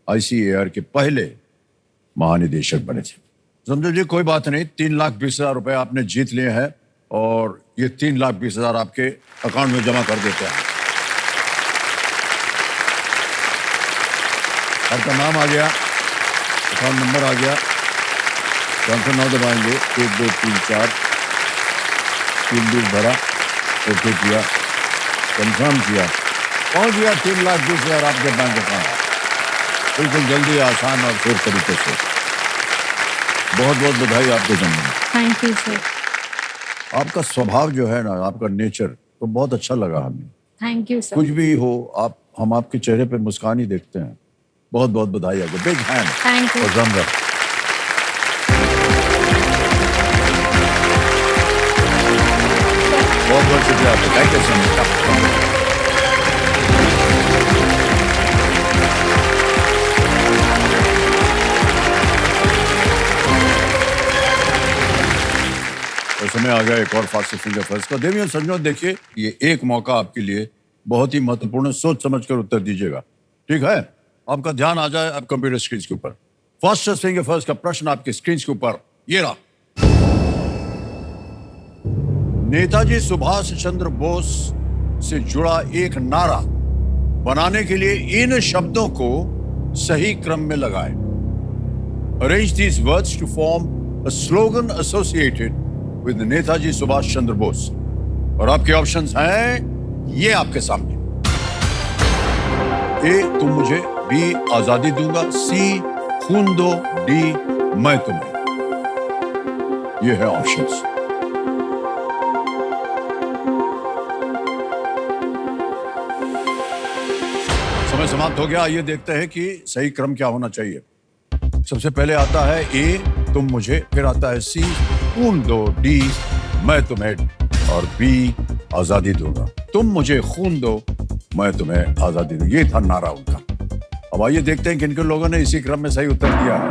ICAR के पहले महानिदेशक बने थे। समझो जी, कोई बात नहीं, 3,20,000 रुपए आपने जीत लिए हैं और ये 3,20,000 आपके अकाउंट में जमा कर देते हैं। आपका नाम आ गया, अकाउंट नंबर आ गया, ट्रांसफर नाउ दबाएंगे, 1 2 3 4, 3 बिल भरा, ओके किया, कंफर्म किया, पहुंच गया 3,20,000 आपके बैंक अकाउंट। बिल्कुल जल्दी, आसान और शेर तरीके से। बहुत बहुत बधाई आपके जन्मदिन। Thank you sir. आपका स्वभाव जो है ना, आपका नेचर तो बहुत अच्छा लगा हमें। Thank you sir. कुछ भी हो, हम आपके चेहरे पे मुस्कान ही देखते हैं। बहुत बहुत बधाई आपको। Big hand thank you. और ड्रम। बहुत बहुत शुक्रिया आपका। Thank you so much. तो समय आ गया एक और फास्ट फिंगर फर्स्ट का। देवी और संजो, देखिए ये एक मौका आपके लिए बहुत ही महत्वपूर्ण, सोच समझ कर उत्तर दीजिएगा, ठीक है? आपका ध्यान आ जाए अब कंप्यूटर स्क्रीन के ऊपर। फास्ट फिंगर फर्स्ट का प्रश्न आपके स्क्रीन के ऊपर ये रहा। नेताजी सुभाष चंद्र बोस से जुड़ा एक नारा बनाने के लिए इन शब्दों को सही क्रम में लगाएं। Arrange these words to form a slogan associated with Netaji Subhash Chandra Bose. और आपके ऑप्शंस हैं ये आपके सामने। ए, तुम मुझे। बी, आजादी दूंगा। सी, खून दो। डी, मैं तुम्हें। ये है ऑप्शंस। समय समाप्त हो गया। आइए देखते हैं कि सही क्रम क्या होना चाहिए। सबसे पहले आता है ए, तुम मुझे, फिर आता है सी, खून दो, डी, मैं तुम्हें, और बी, आजादी दूंगा। तुम मुझे खून दो, मैं तुम्हें आजादी दूंगा। ये था नारा उनका। अब आइए देखते हैं कि किन लोगों ने इसी क्रम में सही उत्तर दिया है।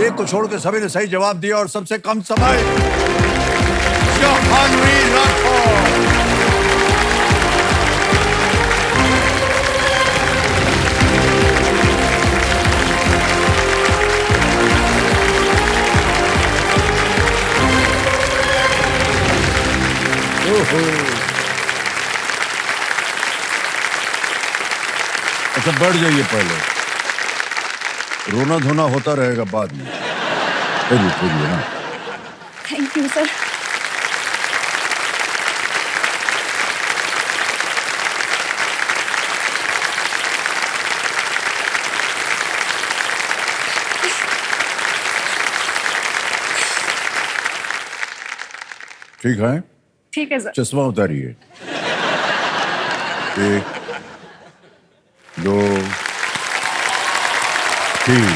एक को छोड़ के सभी ने सही जवाब दिया और सबसे कम समय जहानवीर राठौर। अच्छा, बढ़ जाइए, पहले रोना धोना होता रहेगा बाद में। फिर ना। Thank you sir. ठीक है, ठीक है सर। चश्मा उतारिए। 1 2 3।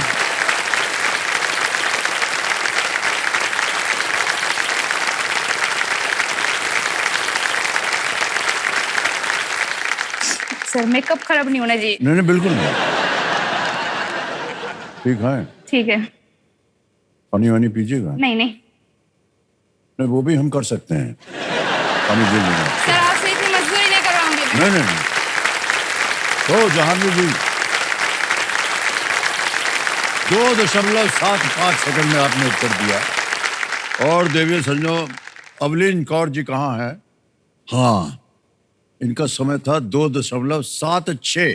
सर मेकअप खराब नहीं होना चाहिए। नहीं नहीं, बिल्कुल नहीं। ठीक है, ठीक है। पानी वानी पीजिएगा। नहीं नहीं नहीं, वो भी हम कर सकते हैं, पानी दे देंगे। सर, आपसे इतनी मजदूरी नहीं करवाऊंगी मैं। नहीं नहीं नहीं। तो जहानवीर जी, 2.75 सेकंड में आपने उत्तर दिया। और देवी संजो, अवलीन कौर जी कहाँ है? हाँ, इनका समय था 2.76,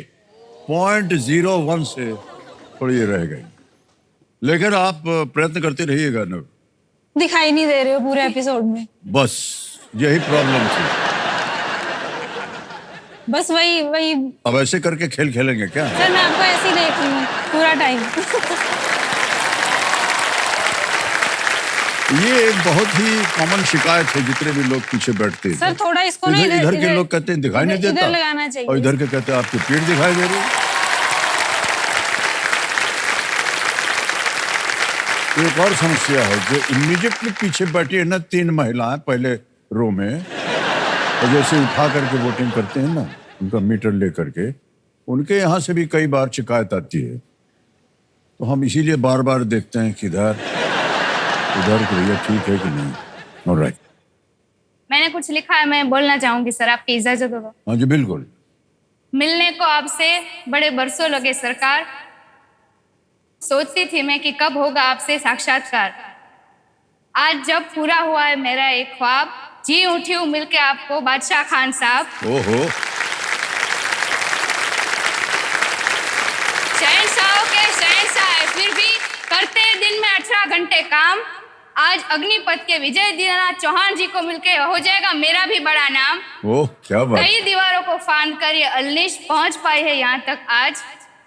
0.01 से थोड़ी रह गई। लेकिन आप प्रयत्न करते रहिएगा ना। दिखाई नहीं दे रहे हो पूरे एपिसोड में। बस यही प्रॉब्लम थी। बस वही वही। अब ऐसे करके खेल खेलेंगे क्या? सर मैं आपको ऐसे ही देख रही हूँ पूरा टाइम। ये एक बहुत ही कॉमन शिकायत है जितने भी लोग पीछे बैठते हैं। सर थोड़ा इसको ना इधर के लोग कहते हैं दिखाई नहीं देता, इधर लगाना चाहिए। और इधर के कहते हैं आपकी पीठ दिखाई दे रही है। एक और समस्या है, जो इमीडिएटली पीछे बैठी है ना 3 महिलाएं पहले रो में, और जैसे उठा करके वोटिंग करते हैं ना, उनका मीटर लेकर के, उनके यहाँ से भी कई बार शिकायत आती है। तो हम इसीलिए बार बार देखते हैं कि इधर भैया ठीक है कि नहीं। ऑलराइट, मैंने कुछ लिखा है, मैं बोलना चाहूंगी सर, आपकी इजाजत हो तो। हाँ जी बिल्कुल। मिलने को आपसे बड़े बरसों लगे सरकार, सोचती थी मैं कि कब होगा आपसे साक्षात्कार। आज जब पूरा हुआ है मेरा एक ख्वाब, जी उठी हूँ मिलके आपको बादशाह खान साहब। ओहो, शहंशाहों के शहंशाह है, फिर भी करते हैं दिन में 18 घंटे काम। आज अग्निपथ के विजय दीनानाथ चौहान जी को मिलके हो जाएगा मेरा भी बड़ा नाम। ओह क्या बात। कई दीवारों को फांद कर ये अलनिश पहुंच पाई है यहाँ तक आज।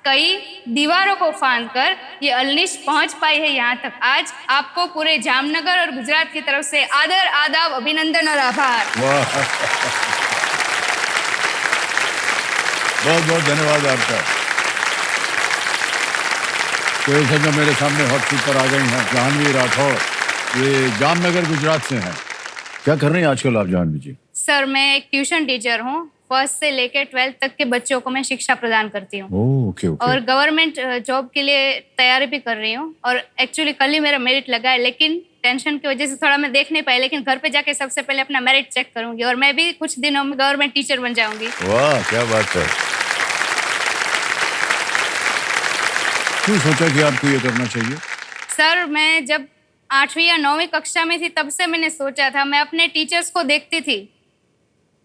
कई दीवारों को फांद कर ये अलनिश पहुंच पाई है यहाँ तक आज। आपको पूरे जामनगर और गुजरात की तरफ से आदर आदाब अभिनंदन और आभार। वाह, बहुत बहुत धन्यवाद आपका। तो इस समय मेरे सामने हॉट सीट पर आ गई हैं जाह्नवी राठौड़, ये जामनगर गुजरात से हैं। क्या कर रही हैं आजकल आप जाह्नवी जी? सर मैं एक ट्यूशन टीचर हूँ। फर्स्ट से लेकर 12th तक के बच्चों को मैं शिक्षा प्रदान करती हूँ। Okay okay. और गवर्नमेंट जॉब के लिए तैयारी भी कर रही हूँ। और एक्चुअली कल ही मेरा मेरिट लगा है, लेकिन टेंशन की वजह से थोड़ा मैं देख नहीं पाई, लेकिन घर पे जाके सबसे पहले अपना मेरिट चेक करूंगी और मैं भी कुछ दिनों में गवर्नमेंट टीचर बन जाऊंगी। वाह क्या बात है। क्यों सोचा कि आपको ये करना चाहिए? सर मैं जब 8वीं या 9वीं कक्षा में थी तब से मैंने सोचा था। मैं अपने टीचर्स को देखती थी,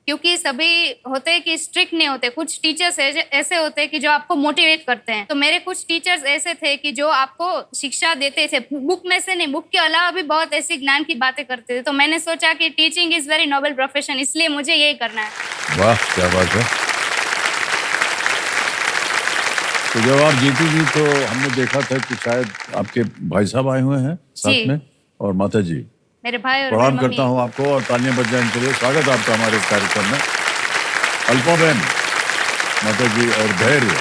क्योंकि सभी होते हैं कि स्ट्रिक्ट नहीं होते, कुछ टीचर्स ऐसे होते हैं कि जो आपको मोटिवेट करते हैं। तो मेरे कुछ टीचर्स ऐसे थे कि जो आपको शिक्षा देते थे, बुक में से नहीं, बुक के अलावा भी बहुत ऐसी ज्ञान की बातें करते थे। तो मैंने सोचा कि teaching is very noble profession, इसलिए मुझे यही करना है। वाह क्या बात है। तो जब आप जीती थी तो हमने देखा था कि शायद आपके भाई साहब आए हुए हैं साथ में और माता जी। मेरे भाई और प्रणाम मेरी करता हूं आपको और तालियां बज जाएं इनके लिए। स्वागत है आपका हमारे इस कार्यक्रम में। अल्पाबेन, माता जी और धैर्य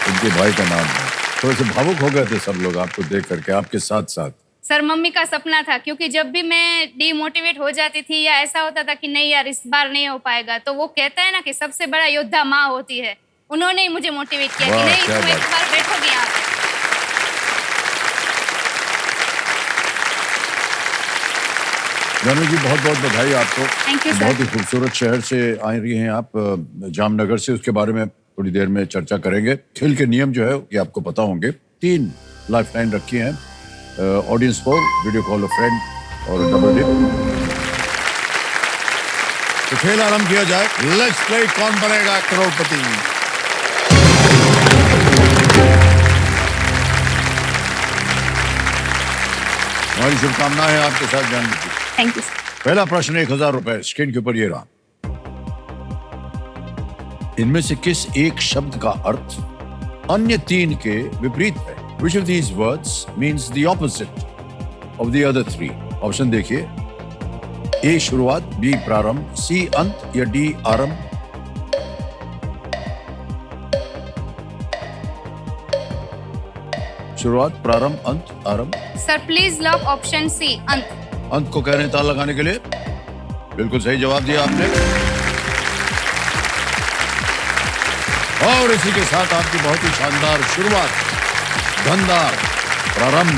उनके भाई का नाम है। थोड़े से भावुक हो गए थे सब लोग आपको देख करके, आपके साथ साथ। सर मम्मी का सपना था, क्योंकि जब भी मैं डीमोटिवेट हो जाती थी या ऐसा होता था कि नहीं यार इस बार नहीं हो पाएगा, तो वो कहता है ना कि सबसे बड़ा योद्धा माँ होती है, उन्होंने ही मुझे मोटिवेट किया कि वाह, नहीं क्या तुम एक बात। बार बैठोगे यहाँ पे। जाह्नवी जी बहुत बहुत बधाई आपको। Thank you, sir. बहुत ही खूबसूरत शहर से आई रही हैं आप, जामनगर से। उसके बारे में थोड़ी देर में चर्चा करेंगे। खेल के नियम जो है कि आपको पता होंगे। 3 लाइफलाइन रखी हैं, audience for, video call a friend और डबल डिप। तो खेल आरंभ किया जाए। लेट्स प्ले कौन बनेगा करोड़पति। हमारी शुभकामनाएं हैं आपके साथ जाह्नवी जी। Thank you. पहला प्रश्न 1000 रुपए स्क्रीन के ऊपर ये रहा। इनमें से किस एक शब्द का अर्थ अन्य 3 के विपरीत है? Which of these words means the opposite of the other 3? Option देखिए। ए शुरुआत, बी प्रारंभ, सी अंत या डी आरंभ। शुरुआत, प्रारंभ, अंत, आरंभ। Sir please lock option C, अंत। अंत को कह रहे हैं ताल लगाने के लिए। बिल्कुल सही जवाब दिया आपने। और इसी के साथ आपकी बहुत ही शानदार शुरुआत, धनदार प्रारंभ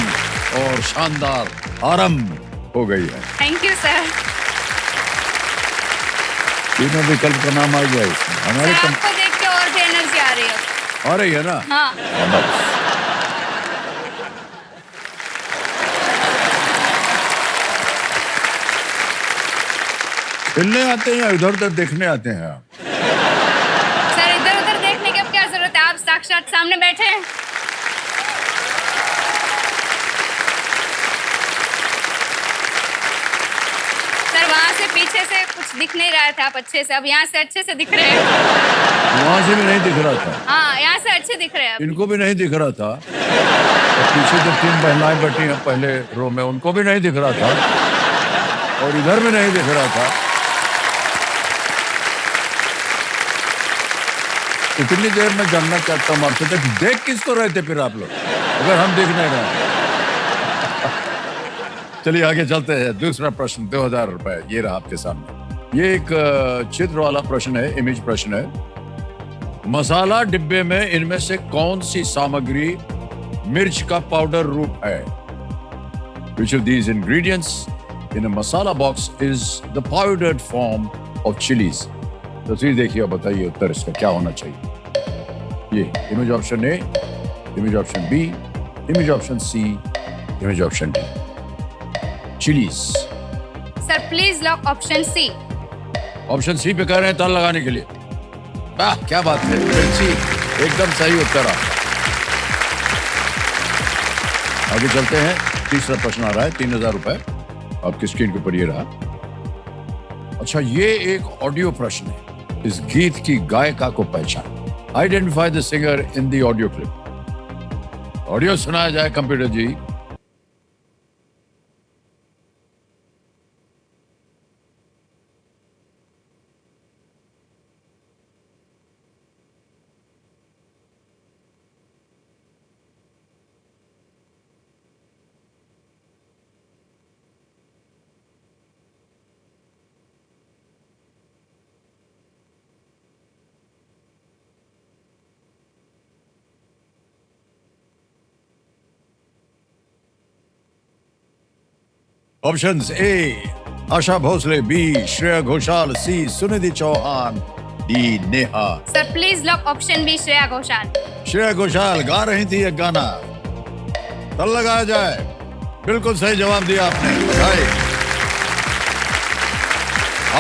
और शानदार आरंभ हो गई है। Thank you sir. तीनों विकल्प का नाम आ गया इसमें। हमारे सर आपको देख के और भी एनर्जी आ रही है। आ रही है ना? हाँ। बस। खेलने आते हैं या इधर उधर देखने आते हैं आप? सर इधर उधर देखने की अब क्या जरूरत है, आप साक्षात सामने बैठे हैं। सर वहां से पीछे से कुछ दिख नहीं रहा था आप अच्छे से, अब यहाँ से अच्छे से दिख रहे हैं। वहां से भी नहीं दिख रहा था। हाँ यहाँ से अच्छे दिख रहे हैं अब। इनको भी नहीं दिख रहा था। और पीछे जो 3 महिलाएं बैठी हैं पहले रो में, उनको भी नहीं दिख रहा था और इधर भी नहीं दिख रहा था। इतनी देर में जानना चाहता हूँ आपसे तक देख किसको रहे थे फिर आप लोग, अगर हम देख नहीं रहे। चलिए आगे चलते हैं। दूसरा प्रश्न 2000 रुपए ये रहा आपके सामने। ये एक चित्र वाला प्रश्न है, इमेज प्रश्न है। मसाला डिब्बे में इनमें से कौन सी सामग्री मिर्च का पाउडर रूप है? Which of these ingredients in a masala box is the powdered form of chilies? तस्वीर देखिए और बताइए उत्तर इसका क्या होना चाहिए। ये image option A, image option B, image option C, image option D. Chillies. Sir please lock option C. Option C पे कह रहे हैं ताल लगाने के लिए। वाह क्या बात है, मिर्ची एकदम सही उत्तर आपका। आगे चलते हैं, तीसरा प्रश्न आ रहा है। 3000 रुपए आपकी स्क्रीन के ऊपर ये रहा। अच्छा, ये एक ऑडियो प्रश्न है। इस गीत की गायिका को पहचान। Identify the singer in the audio clip. Audio सुनाया जाए computer ji. Options A Asha Bhosle, B Shreya Ghoshal, C Sunidhi Chauhan, D Neha. Sir please lock option B Shreya Ghoshal. Shreya Ghoshal गा रही थी एक गाना, तल लगाया जाए। बिल्कुल सही जवाब दिया आपने, बधाई।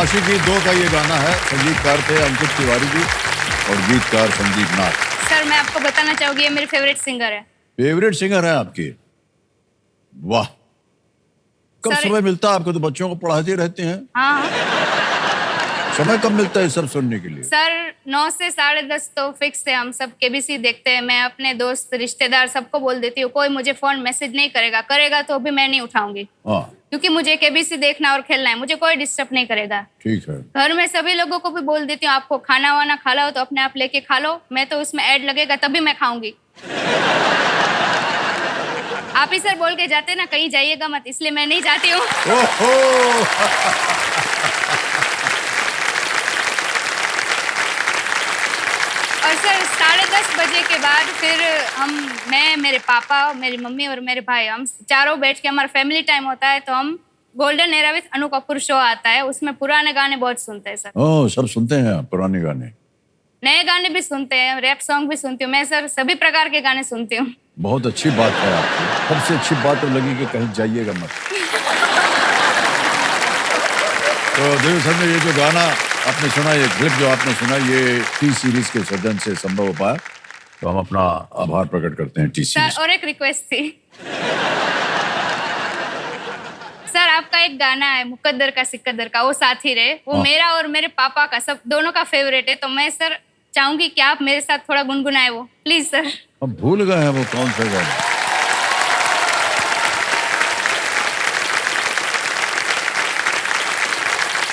आशिकी 2 का ये गाना है। संगीतकार थे अंकित तिवारी जी और गीतकार संदीप नाथ। सर मैं आपको बताना चाहूंगी ये मेरे फेवरेट सिंगर है। फेवरेट सिंगर है आपके? वाह, कब सर- समय मिलता है आपको? तो बच्चों को पढ़ाते रहते हैं, हाँ समय कब मिलता है सब सुनने के लिए? सर 9 से 10:30 तो फिक्स है, हम सब केबीसी देखते हैं। मैं अपने दोस्त रिश्तेदार सबको बोल देती हूँ, कोई मुझे फोन मैसेज नहीं करेगा, करेगा तो भी मैं नहीं उठाऊंगी, हाँ क्योंकि मुझे केबीसी देखना और खेलना है, मुझे कोई डिस्टर्ब नहीं करेगा। ठीक है। घर में सभी लोगों को भी बोल देती हूँ, आपको खाना वाना खा लो तो अपने आप लेके खा लो, मैं तो उसमें ऐड लगेगा तभी मैं खाऊंगी। आप ही सर बोल के जाते ना कहीं जाइएगा मत, इसलिए मैं नहीं जाती हूँ। ओहो और सर 10:30 बजे के बाद फिर मैं, मेरे पापा, मेरी मम्मी और मेरे भाई, हम चारों बैठ के, हमारा फैमिली टाइम होता है, तो हम golden era with Anu Kapoor show आता है, उसमें पुराने गाने बहुत सुनते हैं सर। ओह, सब सुनते हैं आप पुराने गाने? नए गाने भी सुनते हैं, रैप सॉन्ग भी सुनती हूँ मैं सर, सभी प्रकार के गाने सुनती हूँ। बहुत अच्छी बात है आपकी। सबसे अच्छी बात तो लगी कि कहीं जाइएगा मत। तो देव सर ने ये जो गाना आपने सुना, ये क्लिप जो आपने सुना, ये टी सीरीज के सदन से संभव हो पाया, तो हम अपना आभार प्रकट करते हैं टी सीरीज। सर और एक रिक्वेस्ट थी सर, आपका एक गाना है मुकद्दर का सिकद्दर का, वो साथी रहे, वो हाँ। मेरा और मेरे पापा का, सब दोनों का फेवरेट है, तो मैं सर चाहूंगी कि आप मेरे साथ थोड़ा गुनगुनाए वो, प्लीज सर। हम भूल गए हैं वो कौन सा गाना।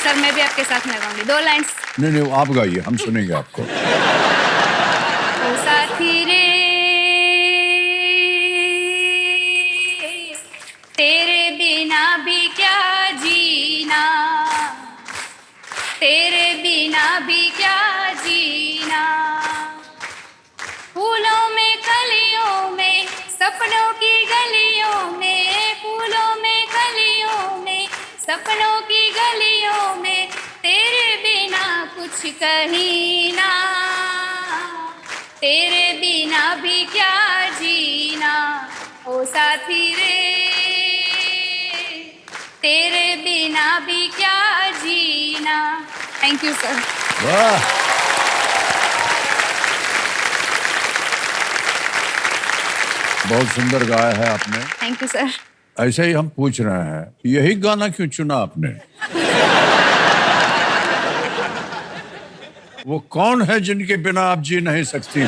सर मैं भी आपके साथ में गाऊंगी 2 लाइन्स। नहीं नहीं, आप गाइए, हम सुनेंगे आपको। ओ साथी रे तेरे बिना भी क्या जीना, तेरे बिना भी क्या जीना, फूलों में कलियों में सपनों की गलियों में, फूलों में कलियों में सपनों की गलियों में, तेरे बिना कुछ कहीं ना, तेरे बिना भी क्या जीना, ओ साथी रे तेरे बिना भी क्या जीना। Thank you sir. वाह, बहुत सुंदर गाया है आपने। Thank you sir. ऐसे ही हम पूछ रहे हैं, यही गाना क्यों चुना आपने? वो कौन है जिनके बिना आप जी नहीं सकती?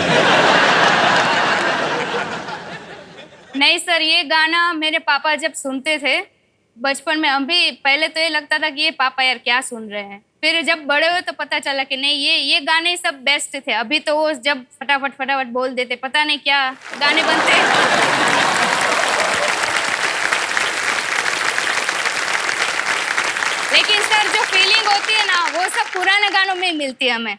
नहीं सर, ये गाना मेरे पापा जब सुनते थे बचपन में, हम भी पहले तो ये लगता था कि ये पापा यार क्या सुन रहे हैं, फिर जब बड़े हुए तो पता चला कि नहीं, ये गाने ही सब बेस्ट थे। अभी तो वो जब फटाफट बोल देते, पता नहीं क्या गाने बनते। लेकिन सर जो फीलिंग होती है ना, वो सब पुराने गानों में ही मिलती है हमें।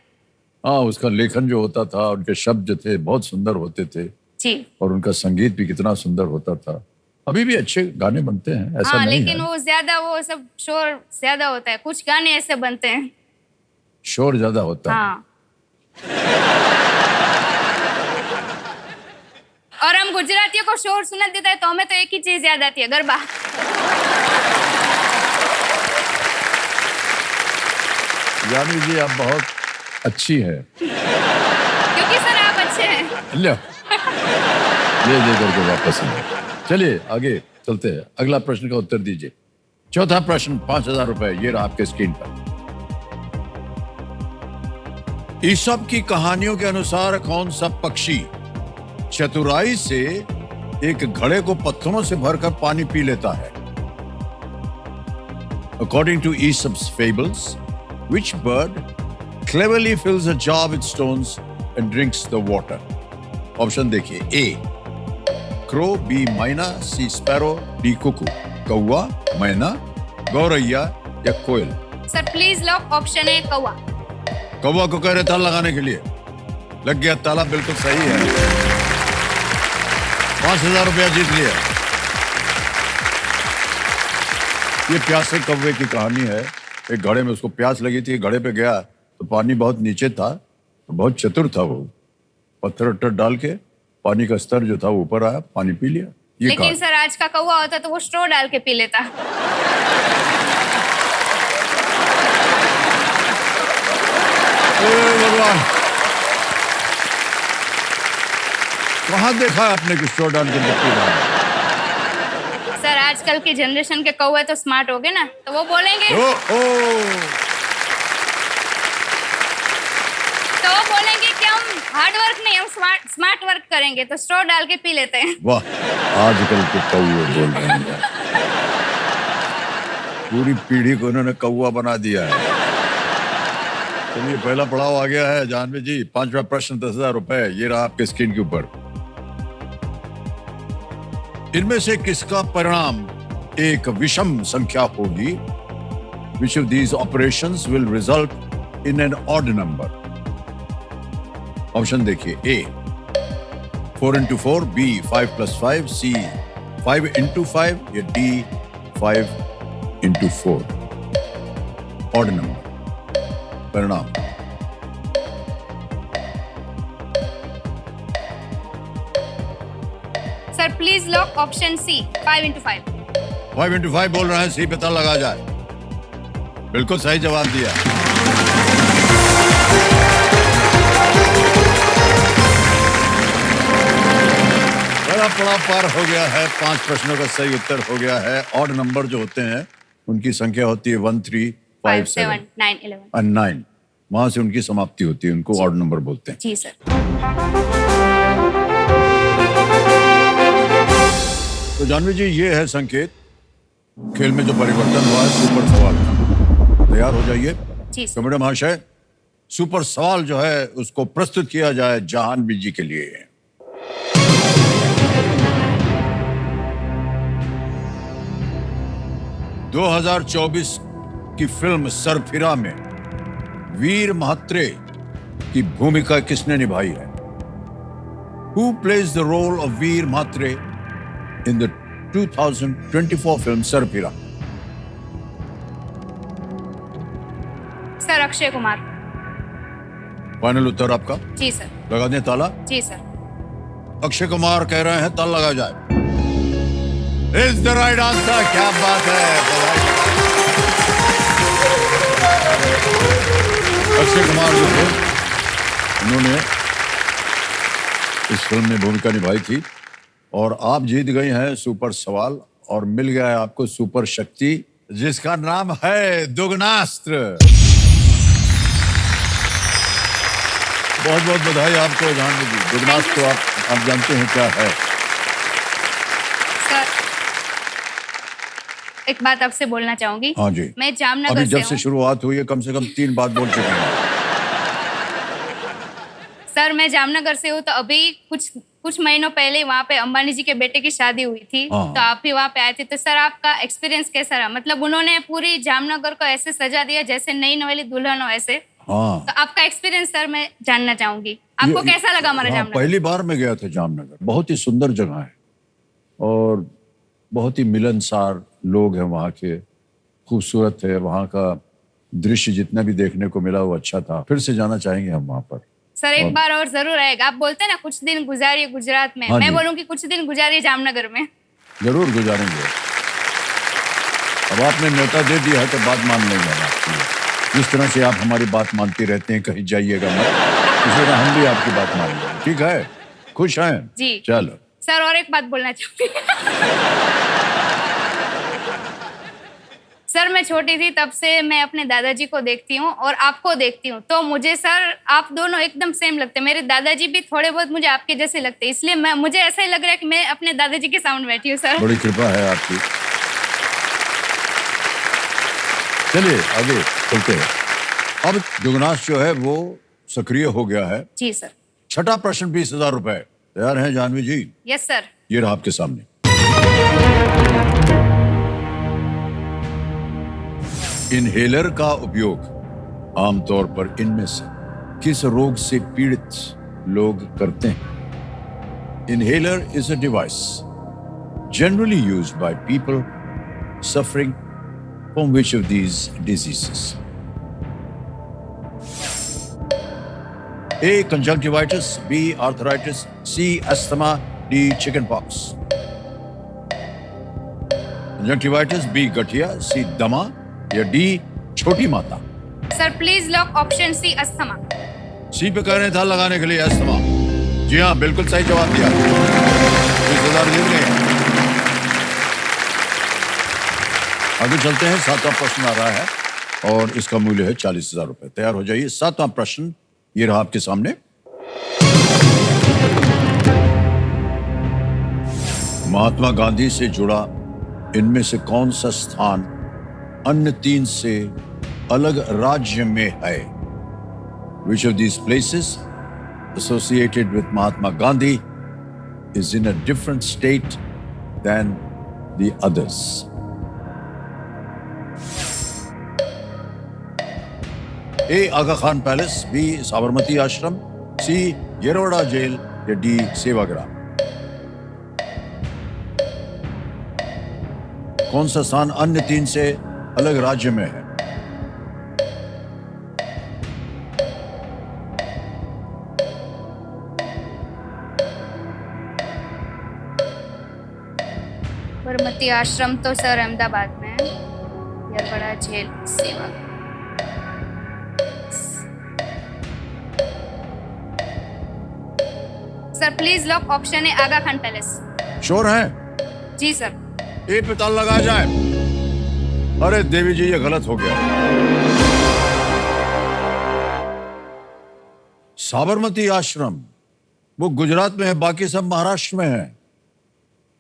हाँ, उसका लेखन जो होता था, उनके शब्द जो थे बहुत सुंदर होते थे, जी और उनका संगीत भी कितना सुंदर होता था। अभी भी अच्छे गाने बनते हैं, ऐसा हाँ, नहीं लेकिन है। वो ज्यादा, वो सब शोर ज्यादा होता है, कुछ गाने ऐसे बनते हैं। शोर ज्यादा होता है। हाँ। और हम गुजरातियों को शोर सुना देता है तो हमें तो एक ही चीज याद आती है, गरबा। जानवी जी आप बहुत अच्छी है। क्योंकि सर आप अच्छे हैं। लो ये दे करके वापस आए। चलिए आगे चलते हैं, अगला प्रश्न का उत्तर दीजिए। चौथा प्रश्न 5,000 रुपए, ये रहा आपके स्क्रीन पर। ईसप की कहानियों के अनुसार कौन सा पक्षी चतुराई से एक घड़े को पत्थरों से भरकर पानी पी लेता है? According to Aesop's fables, which bird cleverly fills a jar with stones and drinks the water? Option देखिए, A crow, B मैना, C sparrow, D कुकू। कौवा, मैना, गौरैया या कोयल? सर प्लीज लॉक ऑप्शन है कौवा। कौवा को कह रहे ताला लगाने के लिए, लग गया ताला, बिल्कुल सही है। 5,000 रुपया जीत लिया। ये प्यासे कौवे की कहानी है। एक घड़े में उसको प्यास लगी थी, घड़े पे गया तो पानी बहुत नीचे था, तो बहुत चतुर था वो, पत्थर वत्थर डाल के पानी का स्तर जो था वो ऊपर आया, पानी पी लिया। ये लेकिन सर आज का कौवा होता तो वो स्ट्रॉ डाल के पी लेता। भगवान, कहाँ देखा है आपने कि स्ट्रॉ डाल के पी रहा है? सर आजकल की जनरेशन के कौवे तो स्मार्ट हो गए ना, तो वो बोलेंगे ओ, ओ, तो वो बोलेंगे कि हम हार्ड वर्क नहीं, हम स्मार्ट वर्क करेंगे, तो स्ट्रॉ डाल के पी लेते हैं। वाह, आजकल के कौवे बोल रहे हैं। पूरी पीढ़ी को इन्होंने कौवा बना दिया है। चलिए पहला पड़ाव आ गया है जानवी जी। 5वां प्रश्न 10,000 रुपए, ये रहा आपके स्क्रीन के ऊपर। इनमें से किसका परिणाम एक विषम संख्या होगी? Which of these operations will result in an odd number? Option देखिए, A 4 into 4, B 5 plus 5, C 5 into 5 या D 5 into 4। ऑड नंबर परिणाम। Sir please lock option C 5 into 5। 5 into 5 बोल रहे हैं, सी पे ताला लगा जाए। बिल्कुल सही जवाब दिया। बड़ा पड़ाव पार हो गया है। 5 प्रश्नों का सही उत्तर हो गया है। ऑड नंबर जो होते हैं उनकी संख्या होती है 1 3 5 7 9 11। और 9, वहां से उनकी समाप्ति होती है, उनको ऑड नंबर बोलते हैं। जी सर। तो जानवी जी ये है संकेत, खेल में जो परिवर्तन हुआ है। सुपर सवाल तैयार हो जाइए। जी सर। कमेटी महाशय, सुपर सवाल जो है उसको प्रस्तुत किया जाए जहानवी जी के लिए। दो 2024 की फिल्म सरफिरा में वीर म्हात्रे की भूमिका किसने निभाई है? Who plays the role of Veer Mhatre in the 2024 film Sarfira? Sir Akshay Kumar. Final उत्तर आपका? जी सर। लगा दें ताला? जी सर। अक्षय कुमार कह रहे हैं, ताला लगा जाए। Is the right answer। क्या बात है, बधाई। अक्षय कुमार जो थे उन्होंने इस फिल्म में भूमिका निभाई थी। और आप जीत गए हैं सुपर सवाल और मिल गया है आपको सुपर शक्ति, जिसका नाम है दुगनास्त्र। बहुत बहुत बधाई आपको जानवी जी। दुगनास्त्र तो आप जानते हैं क्या है? सर एक बात आपसे बोलना चाहूंगी। हाँ जी। मैं जामनगर अभी जब से से शुरुआत हुई है कम से कम 3 बात बोल चुके हैं। सर मैं जामनगर से हूँ, तो अभी कुछ महीनों पहले वहाँ पे अंबानी जी के बेटे की शादी हुई थी, हाँ। तो आप भी वहाँ पे आए थे। तो सर आपका एक्सपीरियंस कैसा रहा? मतलब उन्होंने पूरी जामनगर को ऐसे सजा दिया जैसे नई नवेली दुल्हन हो ऐसे। हाँ, तो आपका एक्सपीरियंस सर मैं जानना चाहूंगी, आपको कैसा लगा हमारा हाँ, जामनगर? पहली बार मैं गया था जामनगर। बहुत ही सुंदर जगह है और बहुत ही मिलनसार लोग हैं वहाँ के, खूबसूरत है वहाँ का दृश्य। जितना भी देखने को मिला वो अच्छा था। फिर से जाना चाहेंगे हम वहाँ पर। सर एक बार और जरूर आएगा। आप बोलते हैं ना कुछ दिन गुजारिए गुजरात में, हाँ मैं जी। बोलूंगी कुछ दिन गुजारिए जामनगर में। जरूर गुजारेंगे। अब आपने न्योता दे दिया है तो बात मान लेंगे हम आपकी। जिस तरह से आप हमारी बात मानते रहते हैं, कहीं जाइएगा मत, इसी तरह हम भी आपकी बात मान लेंगे। ठीक है? खुश हैं? जी। चलो। सर और एक बात बोलना चाहूंगी। सर मैं छोटी थी तब से मैं अपने दादाजी को देखती हूँ और आपको देखती हूँ, तो मुझे सर आप दोनों एकदम सेम लगते हैं। मेरे दादाजी भी थोड़े बहुत मुझे आपके जैसे लगते हैं, इसलिए मुझे ऐसा ही लग रहा है कि मैं अपने दादाजी के सामने बैठी हूँ सर। बड़ी कृपा है आपकी। चलिए आगे चलते हैं। अब जुगनाश जो है वो सक्रिय हो गया है। जी सर। छठा प्रश्न 20,000 रुपए। तैयार हैं जानवी जी? Yes sir. ये रहा आपके सामने। इनहेलर का उपयोग आमतौर पर इनमें से किस रोग से पीड़ित लोग करते हैं? Inhaler is a device generally used by people suffering from which of these diseases? A. Conjunctivitis, B. Arthritis, C. Asthma, D. Chickenpox. Conjunctivitis, B. गठिया, C. दमा या D. छोटी माता? Sir please lock option C asthma. C पे कह रहे था लगाने के लिए अस्थमा। जी हाँ, बिल्कुल सही जवाब दिया। 20,000 जीत गए। आगे चलते हैं। 7वां प्रश्न आ रहा है और इसका मूल्य है 40,000 रुपए। तैयार हो जाइए। 7वां प्रश्न ये रहा आपके सामने। महात्मा गांधी से जुड़ा इनमें से कौन सा स्थान अन्य 3 से अलग राज्य में है? Which of these places associated with Mahatma Gandhi is in a different state than the others? A. Aga Khan palace, B. Sabarmati ashram, C. Yerwada jail या D. सेवाग्राम? कौन सा स्थान अन्य 3 से अलग राज्य में है? साबरमती आश्रम तो सर अहमदाबाद में है, येरवड़ा जेल सेवा। सर प्लीज लॉक ऑप्शन है आगा खान पैलेस। श्योर हैं? जी सर। ए पे ताला लगाया जाए। अरे देवी जी, ये गलत हो गया। साबरमती आश्रम वो गुजरात में है, बाकी सब महाराष्ट्र में है।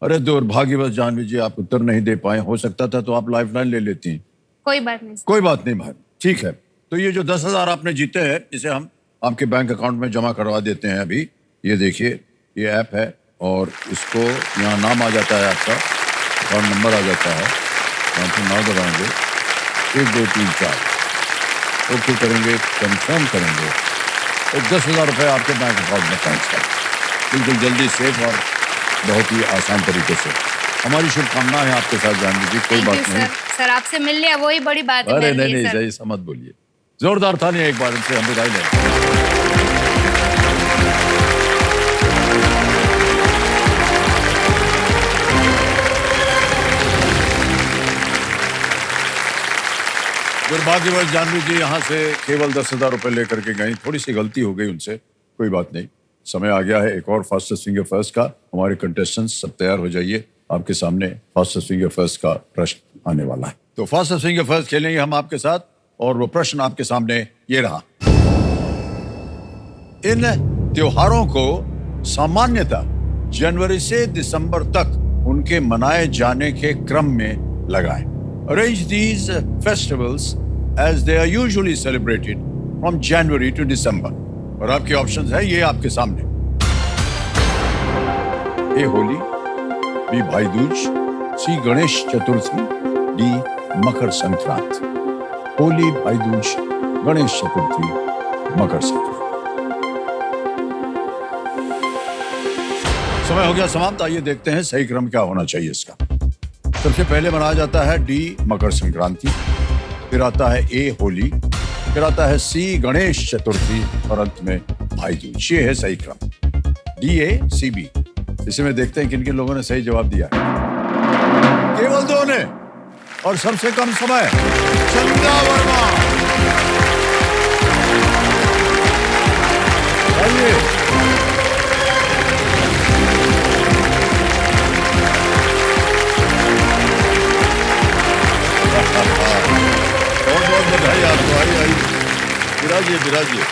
अरे दुर्भाग्यवश जानवी जी, आप उत्तर नहीं दे पाए। हो सकता था तो आप लाइफलाइन ले लेती। कोई बात नहीं सर। कोई बात नहीं भाई, ठीक है। तो ये जो 10,000 आपने जीते हैं, इसे हम आपके बैंक अकाउंट में जमा करवा देते हैं अभी। ये देखिए, ये ऐप है और इसको यहाँ नाम आ जाता है आपका, अकाउंट नंबर आ जाता है, यहाँ पे नाम दबाएंगे, 1 2 3 4 ओके करेंगे, कंफर्म करेंगे और 10,000 रुपये आपके बैंक अकाउंट में ट्रांसफर, बिल्कुल जल्दी, सेफ और बहुत ही आसान तरीके से। हमारी शुभकामनाएं हैं आपके साथ जानवी जी। कोई थैंक बात यू नहीं। सर। सर आपसे मिल लिया वही बड़ी बात है अरे मेरे नहीं लिए नहीं, सर। सही समझ बोलिए। जोरदार था नहीं, एक बार इनसे हम बधाई लें। दुर्भाग्यवश जानवी जी यहाँ से केवल 10,000 रुपए लेकर के गई। थोड़ी सी गलती हो गई उनसे, कोई बात नहीं। समय आ गया है एक और फास्टेस्ट फिंगर फर्स्ट का। हमारे कंटेस्टेंट्स सब तैयार हो जाइए, आपके सामने फास्टेस्ट फिंगर फर्स्ट का प्रश्न आने वाला है। तो फास्टेस्ट फिंगर फर्स्ट खेलेंगे हम आपके साथ और वो प्रश्न आपके सामने ये रहा। इन त्योहारों को सामान्यतः जनवरी से दिसंबर तक उनके मनाए जाने के क्रम में लगाएं। Arrange these festivals as they are usually celebrated from January to December. और आपके ऑप्शंस है ये आपके सामने। ए होली, बी भाई दूज, सी गणेश चतुर्थी, डी मकर संक्रांति। होली, भाई दूज, गणेश चतुर्थी, मकर संक्रांति। समय हो गया समाप्त। आइए देखते हैं सही क्रम क्या होना चाहिए इसका। सबसे पहले मनाया जाता है डी मकर संक्रांति, फिर आता है ए होली, फिर आता है सी गणेश चतुर्थी और अंत में भाई दूज। ये है सही क्रम, DACB। इसे में देखते हैं किन किन लोगों ने सही जवाब दिया। केवल 2 ने, और सबसे कम समय चंदा वर्मा। आइए बहुत बहुत बधाई आपको। आइए विराजिए विराजिए।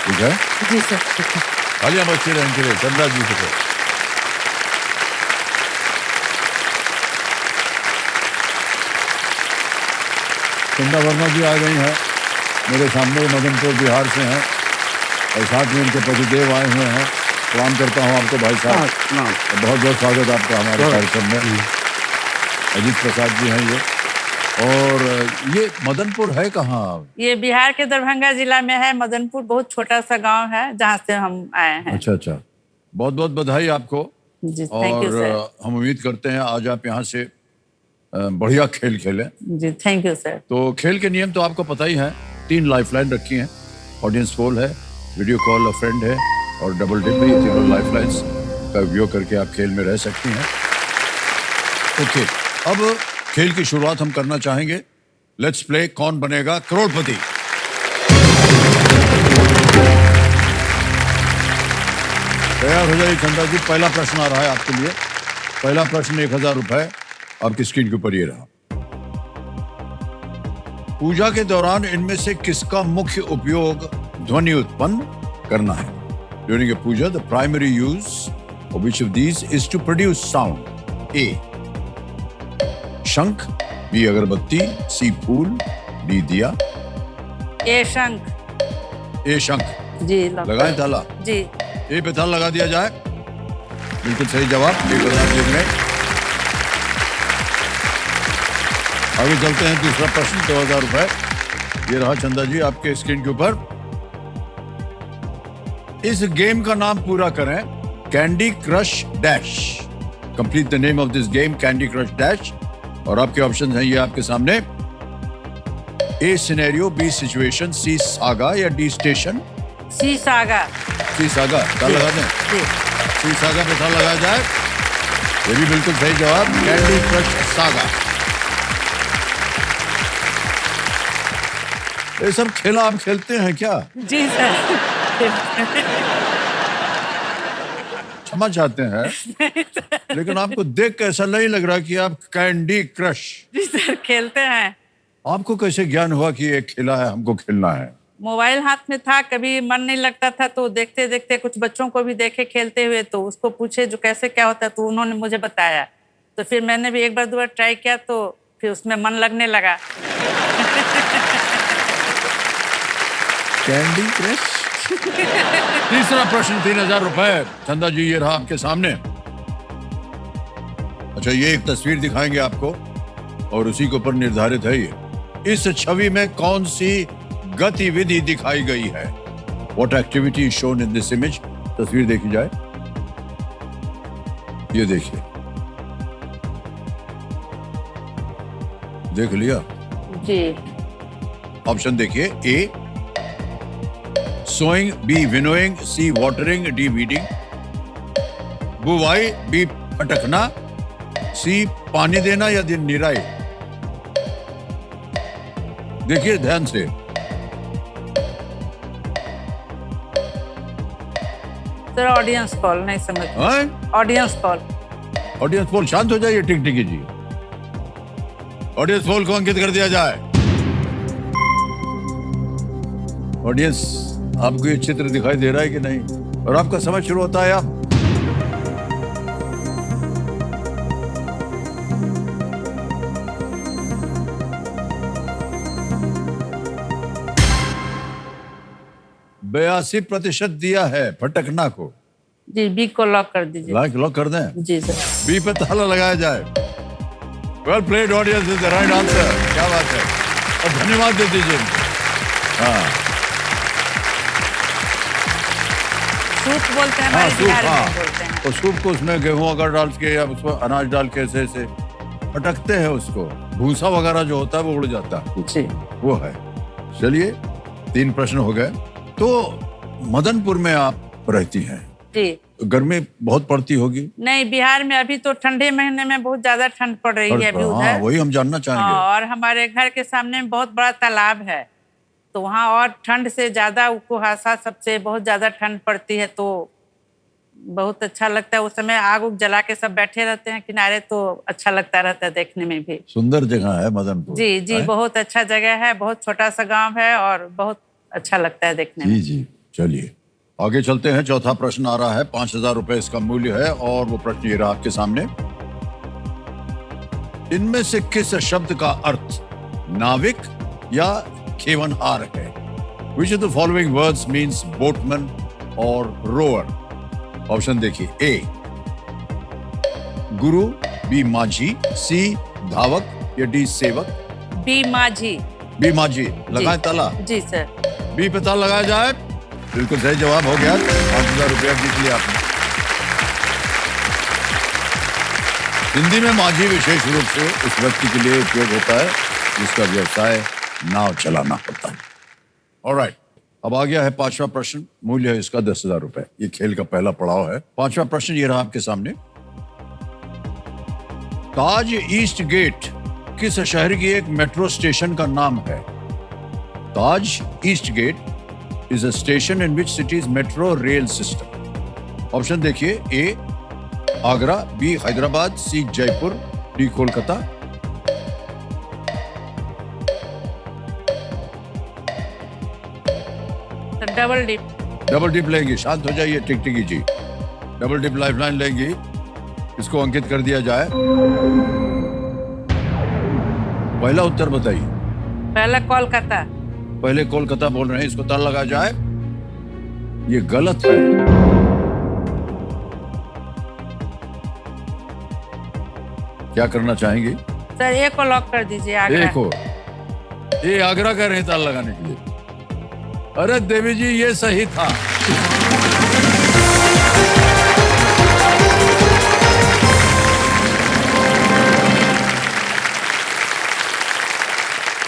ठीक है जी सर, ठीक है। तालियां बजती रहें के लिए चंदा जी को। चंदा वर्मा जी आ गई हैं मेरे सामने, मदनपुर बिहार से हैं और साथ में उनके पतिदेव आए हुए हैं। सलाम करता हूं आपको भाई साहब, बहुत बहुत स्वागत आपका हमारे कार्यक्रम में। अजीत प्रसाद जी हैं ये, और ये मदनपुर है कहाँ? ये बिहार के दरभंगा जिला में है। मदनपुर बहुत छोटा सा गांव है जहाँ से हम आए हैं। अच्छा अच्छा, बहुत बहुत बधाई आपको। जी थैंक यू और सर। हम उम्मीद करते हैं आज आप यहाँ से बढ़िया खेल खेलें। जी थैंक यू सर। तो खेल के नियम तो आपको पता ही है। 3 लाइफलाइन रखी हैं, ऑडियंस पोल है, वीडियो कॉल अ फ्रेंड है और डबल डिप है। ये तीनों लाइफलाइंस का उपयोग करके आप खेल में रह सकती हैं। ओके, अब खेल की शुरुआत हम करना चाहेंगे। लेट्स प्ले कौन बनेगा करोड़पति। तैयार हो जाइए चंदा जी, पहला प्रश्न आ रहा है आपके लिए। पहला प्रश्न 1000 रुपए आपकी स्क्रीन के ऊपर ये रहा। पूजा के दौरान इनमें से किसका मुख्य उपयोग ध्वनि उत्पन्न करना है? During a puja the primary use of which of these is to produce sound? A shankh, B अगरबत्ती, सी फूल, डी दिया। ए शंख। ए शंख, जी लगाएं ताला। जी ए पे ताला लगा दिया जाए। बिल्कुल सही जवाब, 1000 जेब में। आगे चलते हैं, दूसरा प्रश्न 2000 रुपए। ये रहा चंदा जी आपके स्क्रीन के ऊपर। इस गेम का नाम पूरा करें। Candy crush dash. Complete the name of this game, candy crush dash. और आपके ऑप्शन हैं ये आपके सामने। ए सिनेरियो, बी सिचुएशन, सी सागा या डी स्टेशन? सी सागा। सी सागा, ताला लगा दें। जी सी सागा पे ताला लगाया जाए। ये भी बिल्कुल सही जवाब, कैंडी क्रश सागा। ये सब खेला आप खेलते हैं क्या? जी सर। क्षमा चाहते हैं, लेकिन आपको देख के ऐसा नहीं लग रहा कि आप कैंडी क्रश। जी सर खेलते हैं। आपको कैसे ज्ञान हुआ कि ये खेला है, हमको खेलना है? मोबाइल हाथ में था, कभी मन नहीं लगता था तो देखते देखते कुछ बच्चों को भी देखे खेलते हुए, तो उसको पूछे जो कैसे क्या होता है, तो उन्होंने मुझे बताया। तो फिर मैंने भी 1 बार 2 बार ट्राई किया, तो फिर उसमें मन लगने लगा। Candy crush. तीसरा प्रश्न 3000 रुपए। चंदा जी ये रहा आपके सामने। अच्छा, ये एक तस्वीर दिखाएंगे आपको और उसी के ऊपर निर्धारित है ये। इस छवि में कौन सी गतिविधि दिखाई गई है? What activity is shown in this image? तस्वीर देखी जाए। ये देखिए, देख लिया? जी ऑप्शन देखिए। ए सोइंग, बी विनोइंग, सी वाटरिंग, डी वीडिंग। बुवाई, बी फटकना, सी पानी देना या दी निराई। देखिए ध्यान से। सर ऑडियंस कॉल नहीं समझ। Audience call. ऑडियंस पोल, शांत हो जाइए टिकटिकी जी। ऑडियंस पोल को अंकित कर दिया जाए। ऑडियंस, आपको ये चित्र दिखाई दे रहा है कि नहीं? और आपका समय शुरू होता है अब। बयासी % दिया है फटकना को। जी बी को लॉक कर दीजिए। लॉक कर दें? जी सर। बी पे ताला लगाया जाए। Well played audience, is the right answer. क्या बात है, और धन्यवाद दे दीजिए इनको। हाँ सूप बोलते हैं हाँ, हमारे सूप, बिहार में हाँ। बोलते हैं। और सूप को उसमें गेहूं अगर डाल के या उसमें अनाज डाल के ऐसे ऐसे फटकते हैं उसको। भूसा वगैरह जो होता है वो उड़ जाता है, जी वो है। चलिए 3 प्रश्न हो गए। तो मदनपुर में आप रहती हैं, जी। गर्मी बहुत पड़ती होगी? नहीं, बिहार में अभी तो ठंडे महीने में बहुत ज्यादा ठंड पड़ रही है अभी हाँ, उधर। वही हम जानना चाहेंगे। और हमारे घर के सामने में बहुत बड़ा तालाब है, तो वहाँ और ठंड से ज्यादा कुहासा सबसे बहुत ज्यादा ठंड पड़ती है, तो बहुत अच्छा लगता है। उस समय आग उग जला के सब बैठे रहते हैं किनारे, तो अच्छा लगता रहता है देखने में भी। सुंदर जगह है मदनपुर। जी जी, है? बहुत अच्छा जगह है, बहुत छोटा सा गांव है और बहुत अच्छा लगता है देखने में। जी जी, चलिए आगे चलते हैं। चौथा प्रश्न आ रहा है, 5,000 रुपए इसका मूल्य है, और वो प्रश्न ये रहा आपके सामने। इनमें से किस शब्द का अर्थ नाविक या खेवनहार है? Which of the following words means boatman or rower? Option देखिए, ए गुरु, बी माझी, सी धावक या डी सेवक? बी माझी। बी माझी लगाए ताला? जी सर। बी पे ताला लगाया जाए। बिल्कुल सही जवाब हो गया। 5,000 रुपया जीत लिया आपने। हिंदी में माझी विशेष रूप से उस व्यक्ति के लिए उपयोग होता है जिसका व्यवसाय नाव चलाना होता है। ऑलराइट, अब आ गया है 5वां प्रश्न। मूल्य है इसका 10,000 रुपए। ये खेल का पहला पड़ाव है। 5वां प्रश्न ये रहा आपके सामने। ताज ईस्ट गेट किस शहर की एक मेट्रो स्टेशन का नाम है? Taj east gate is a station in which city's metro rail system. Option देखिए, A Agra, B Hyderabad, C Jaipur, D Kolkata. Double dip. Double dip लेंगी? शांत हो जाइए टिकटिकी जी। डबल डिप लाइफलाइन लेंगी, इसको अंकित कर दिया जाए। पहला उत्तर बताइए। पहला कोलकाता। पहले कोलकाता बोल रहे हैं, इसको ताला लगा जाए। ये गलत है। क्या करना चाहेंगे? सर ए को लॉक कर दीजिए, आगरा। ए को? ये आगरा कह रहे हैं ताला लगाने के लिए। अरे देवी जी, ये सही था।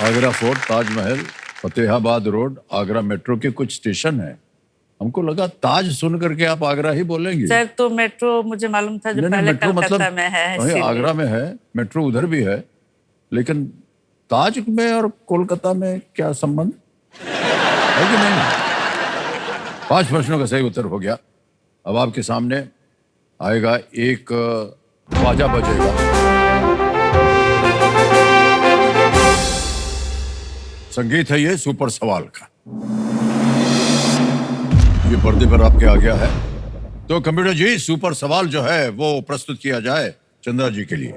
Agra fort, Taj Mahal, Fatehabad road, Agra metro के कुछ स्टेशन हैं। हमको लगा ताज सुन करके आप आगरा ही बोलेंगे। सर तो मेट्रो मुझे मालूम था जो नहीं, पहले मेट्रो कलकत्ता मतलब में है, वही इसीलिए। आगरा में है, मेट्रो उधर भी है, लेकिन ताज में और कोलकाता में क्या संबंध है कि नहीं? 5 प्रश्नों का सही उत्तर हो गया। अब आपके सामने आएगा एक बाजा बजेगा। संगीत है ये सुपर सवाल का। ये पर्दे पर आपके आ गया है। तो कंप्यूटर जी, सुपर सवाल जो है वो प्रस्तुत किया जाए चंद्रा जी के लिए।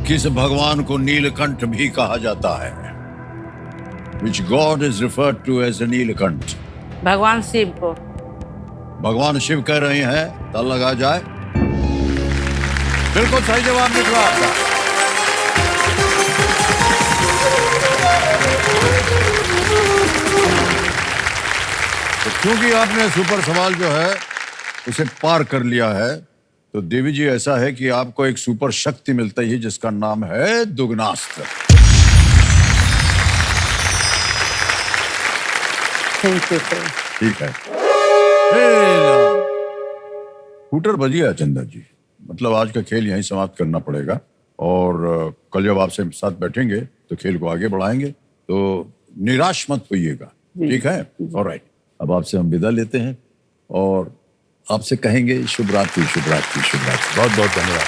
किस भगवान को नीलकंठ भी कहा जाता है? Which God is referred to as a Neelkanth? भगवान शिव को। भगवान शिव कह रहे हैं, ताला लगा जाए। बिल्कुल सही जवाब निकला आपका। तो क्योंकि आपने सुपर सवाल जो है उसे पार कर लिया है, तो देवी जी ऐसा है कि आपको एक सुपर शक्ति मिलती है जिसका नाम है दुगनास्त्र। Thank you sir. ठीक है। स्कूटर बज गया चंदा जी, मतलब आज का खेल यहीं समाप्त करना पड़ेगा, और कल जब आपसे साथ बैठेंगे तो खेल को आगे बढ़ाएंगे, तो निराश मत होइएगा, ठीक है? ऑलराइट, अब आपसे हम विदा लेते हैं और आपसे कहेंगे शुभ रात्रि, शुभ रात्रि, शुभ रात्रि। बहुत बहुत धन्यवाद।